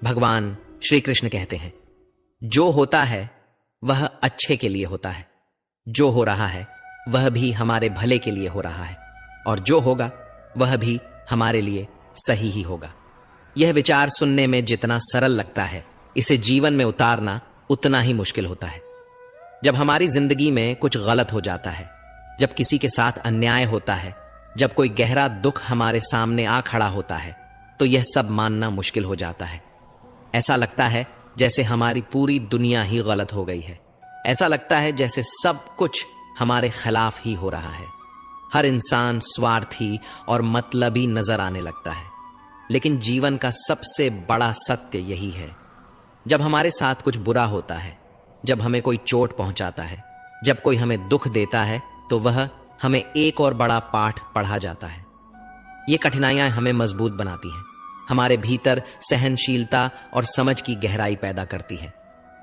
भगवान श्री कृष्ण कहते हैं, जो होता है वह अच्छे के लिए होता है, जो हो रहा है वह भी हमारे भले के लिए हो रहा है, और जो होगा वह भी हमारे लिए सही ही होगा। यह विचार सुनने में जितना सरल लगता है, इसे जीवन में उतारना उतना ही मुश्किल होता है। जब हमारी जिंदगी में कुछ गलत हो जाता है, जब किसी के साथ अन्याय होता है, जब कोई गहरा दुख हमारे सामने आ खड़ा होता है, तो यह सब मानना मुश्किल हो जाता है। ऐसा लगता है जैसे हमारी पूरी दुनिया ही गलत हो गई है। ऐसा लगता है जैसे सब कुछ हमारे खिलाफ ही हो रहा है। हर इंसान स्वार्थी और मतलबी नजर आने लगता है। लेकिन जीवन का सबसे बड़ा सत्य यही है, जब हमारे साथ कुछ बुरा होता है, जब हमें कोई चोट पहुंचाता है, जब कोई हमें दुख देता है, तो वह हमें एक और बड़ा पाठ पढ़ा जाता है। ये कठिनाइयां हमें मजबूत बनाती हैं, हमारे भीतर सहनशीलता और समझ की गहराई पैदा करती है।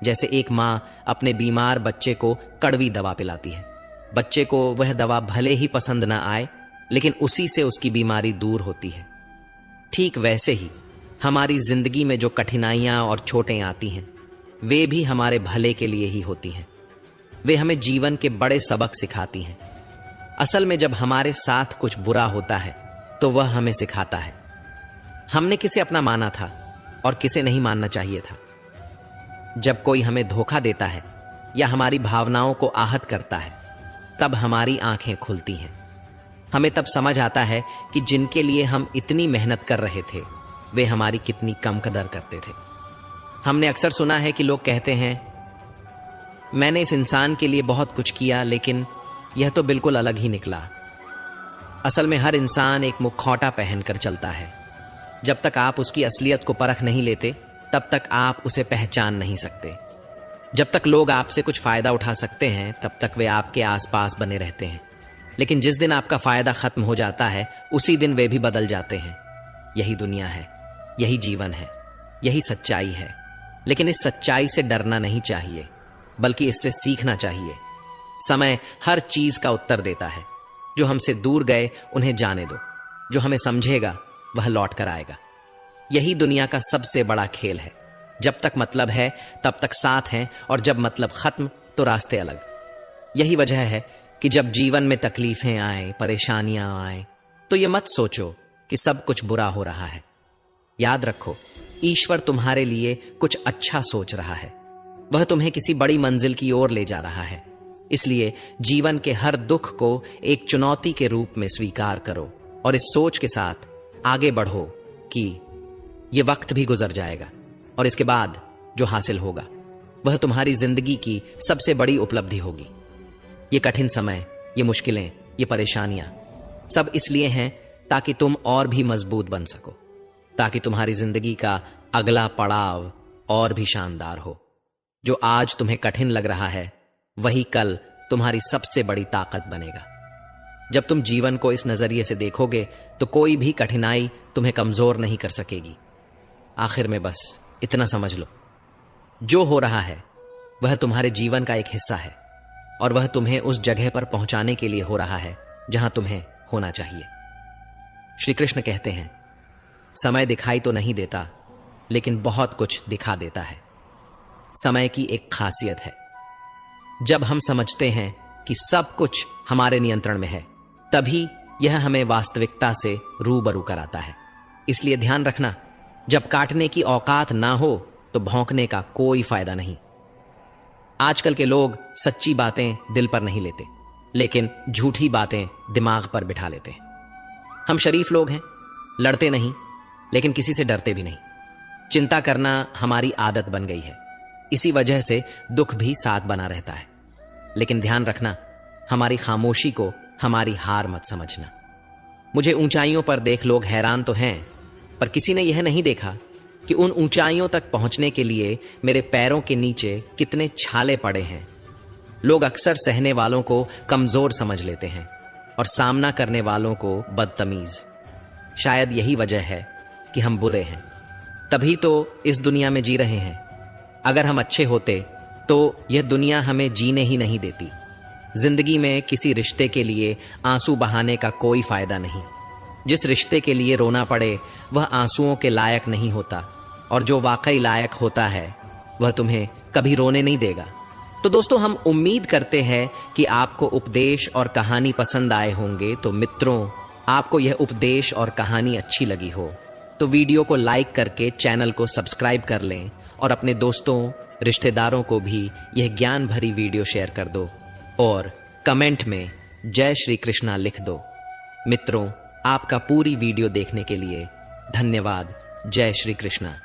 जैसे एक माँ अपने बीमार बच्चे को कड़वी दवा पिलाती है। बच्चे को वह दवा भले ही पसंद ना आए, लेकिन उसी से उसकी बीमारी दूर होती है। ठीक वैसे ही हमारी जिंदगी में जो कठिनाइयां और चोटें आती हैं, वे भी हमारे भले के लिए ही होती हैं। वे हमें जीवन के बड़े सबक सिखाती हैं। असल में जब हमारे साथ कुछ बुरा होता है तो वह हमें सिखाता है हमने किसे अपना माना था और किसे नहीं मानना चाहिए था। जब कोई हमें धोखा देता है या हमारी भावनाओं को आहत करता है, तब हमारी आंखें खुलती हैं। हमें तब समझ आता है कि जिनके लिए हम इतनी मेहनत कर रहे थे, वे हमारी कितनी कम कदर करते थे। हमने अक्सर सुना है कि लोग कहते हैं, मैंने इस इंसान के लिए बहुत कुछ किया, लेकिन यह तो बिल्कुल अलग ही निकला। असल में हर इंसान एक मुखौटा पहनकर चलता है। जब तक आप उसकी असलियत को परख नहीं लेते, तब तक आप उसे पहचान नहीं सकते। जब तक लोग आपसे कुछ फायदा उठा सकते हैं, तब तक वे आपके आसपास बने रहते हैं। लेकिन जिस दिन आपका फायदा खत्म हो जाता है, उसी दिन वे भी बदल जाते हैं। यही दुनिया है, यही जीवन है, यही सच्चाई है। लेकिन इस सच्चाई से डरना नहीं चाहिए, बल्कि इससे सीखना चाहिए। समय हर चीज का उत्तर देता है। जो हमसे दूर गए उन्हें जाने दो, जो हमें समझेगा वह लौट कर आएगा। यही दुनिया का सबसे बड़ा खेल है। जब तक मतलब है तब तक साथ हैं, और जब मतलब खत्म तो रास्ते अलग। यही वजह है कि जब जीवन में तकलीफें आए, परेशानियां आए, तो ये मत सोचो कि सब कुछ बुरा हो रहा है। याद रखो, ईश्वर तुम्हारे लिए कुछ अच्छा सोच रहा है। वह तुम्हें किसी बड़ी मंजिल की ओर ले जा रहा है। इसलिए जीवन के हर दुख को एक चुनौती के रूप में स्वीकार करो और इस सोच के साथ आगे बढ़ो कि यह वक्त भी गुजर जाएगा और इसके बाद जो हासिल होगा वह तुम्हारी जिंदगी की सबसे बड़ी उपलब्धि होगी। ये कठिन समय, ये मुश्किलें, ये परेशानियां सब इसलिए हैं ताकि तुम और भी मजबूत बन सको, ताकि तुम्हारी जिंदगी का अगला पड़ाव और भी शानदार हो। जो आज तुम्हें कठिन लग रहा है वही कल तुम्हारी सबसे बड़ी ताकत बनेगा। जब तुम जीवन को इस नजरिए से देखोगे तो कोई भी कठिनाई तुम्हें कमजोर नहीं कर सकेगी। आखिर में बस इतना समझ लो, जो हो रहा है वह तुम्हारे जीवन का एक हिस्सा है और वह तुम्हें उस जगह पर पहुंचाने के लिए हो रहा है जहां तुम्हें होना चाहिए। श्री कृष्ण कहते हैं, समय दिखाई तो नहीं देता लेकिन बहुत कुछ दिखा देता है। समय की एक खासियत है, जब हम समझते हैं कि सब कुछ हमारे नियंत्रण में है तभी यह हमें वास्तविकता से रूबरू कराता है। इसलिए ध्यान रखना, जब काटने की औकात ना हो तो भौंकने का कोई फायदा नहीं। आजकल के लोग सच्ची बातें दिल पर नहीं लेते लेकिन झूठी बातें दिमाग पर बिठा लेते हैं। हम शरीफ लोग हैं, लड़ते नहीं लेकिन किसी से डरते भी नहीं। चिंता करना हमारी आदत बन गई है, इसी वजह से दुख भी साथ बना रहता है। लेकिन ध्यान रखना, हमारी खामोशी को हमारी हार मत समझना। मुझे ऊंचाइयों पर देख लोग हैरान तो हैं, पर किसी ने यह नहीं देखा कि उन ऊंचाइयों तक पहुंचने के लिए मेरे पैरों के नीचे कितने छाले पड़े हैं। लोग अक्सर सहने वालों को कमजोर समझ लेते हैं और सामना करने वालों को बदतमीज। शायद यही वजह है कि हम बुरे हैं, तभी तो इस दुनिया में जी रहे हैं। अगर हम अच्छे होते तो यह दुनिया हमें जीने ही नहीं देती। जिंदगी में किसी रिश्ते के लिए आंसू बहाने का कोई फायदा नहीं। जिस रिश्ते के लिए रोना पड़े वह आंसुओं के लायक नहीं होता और जो वाकई लायक होता है वह तुम्हें कभी रोने नहीं देगा। तो दोस्तों, हम उम्मीद करते हैं कि आपको उपदेश और कहानी पसंद आए होंगे। तो मित्रों, आपको यह उपदेश और कहानी अच्छी लगी हो तो वीडियो को लाइक करके चैनल को सब्सक्राइब कर लें और अपने दोस्तों, रिश्तेदारों को भी यह ज्ञान भरी वीडियो शेयर कर दो और कमेंट में जय श्री कृष्णा लिख दो। मित्रों, आपका पूरी वीडियो देखने के लिए धन्यवाद। जय श्री कृष्णा।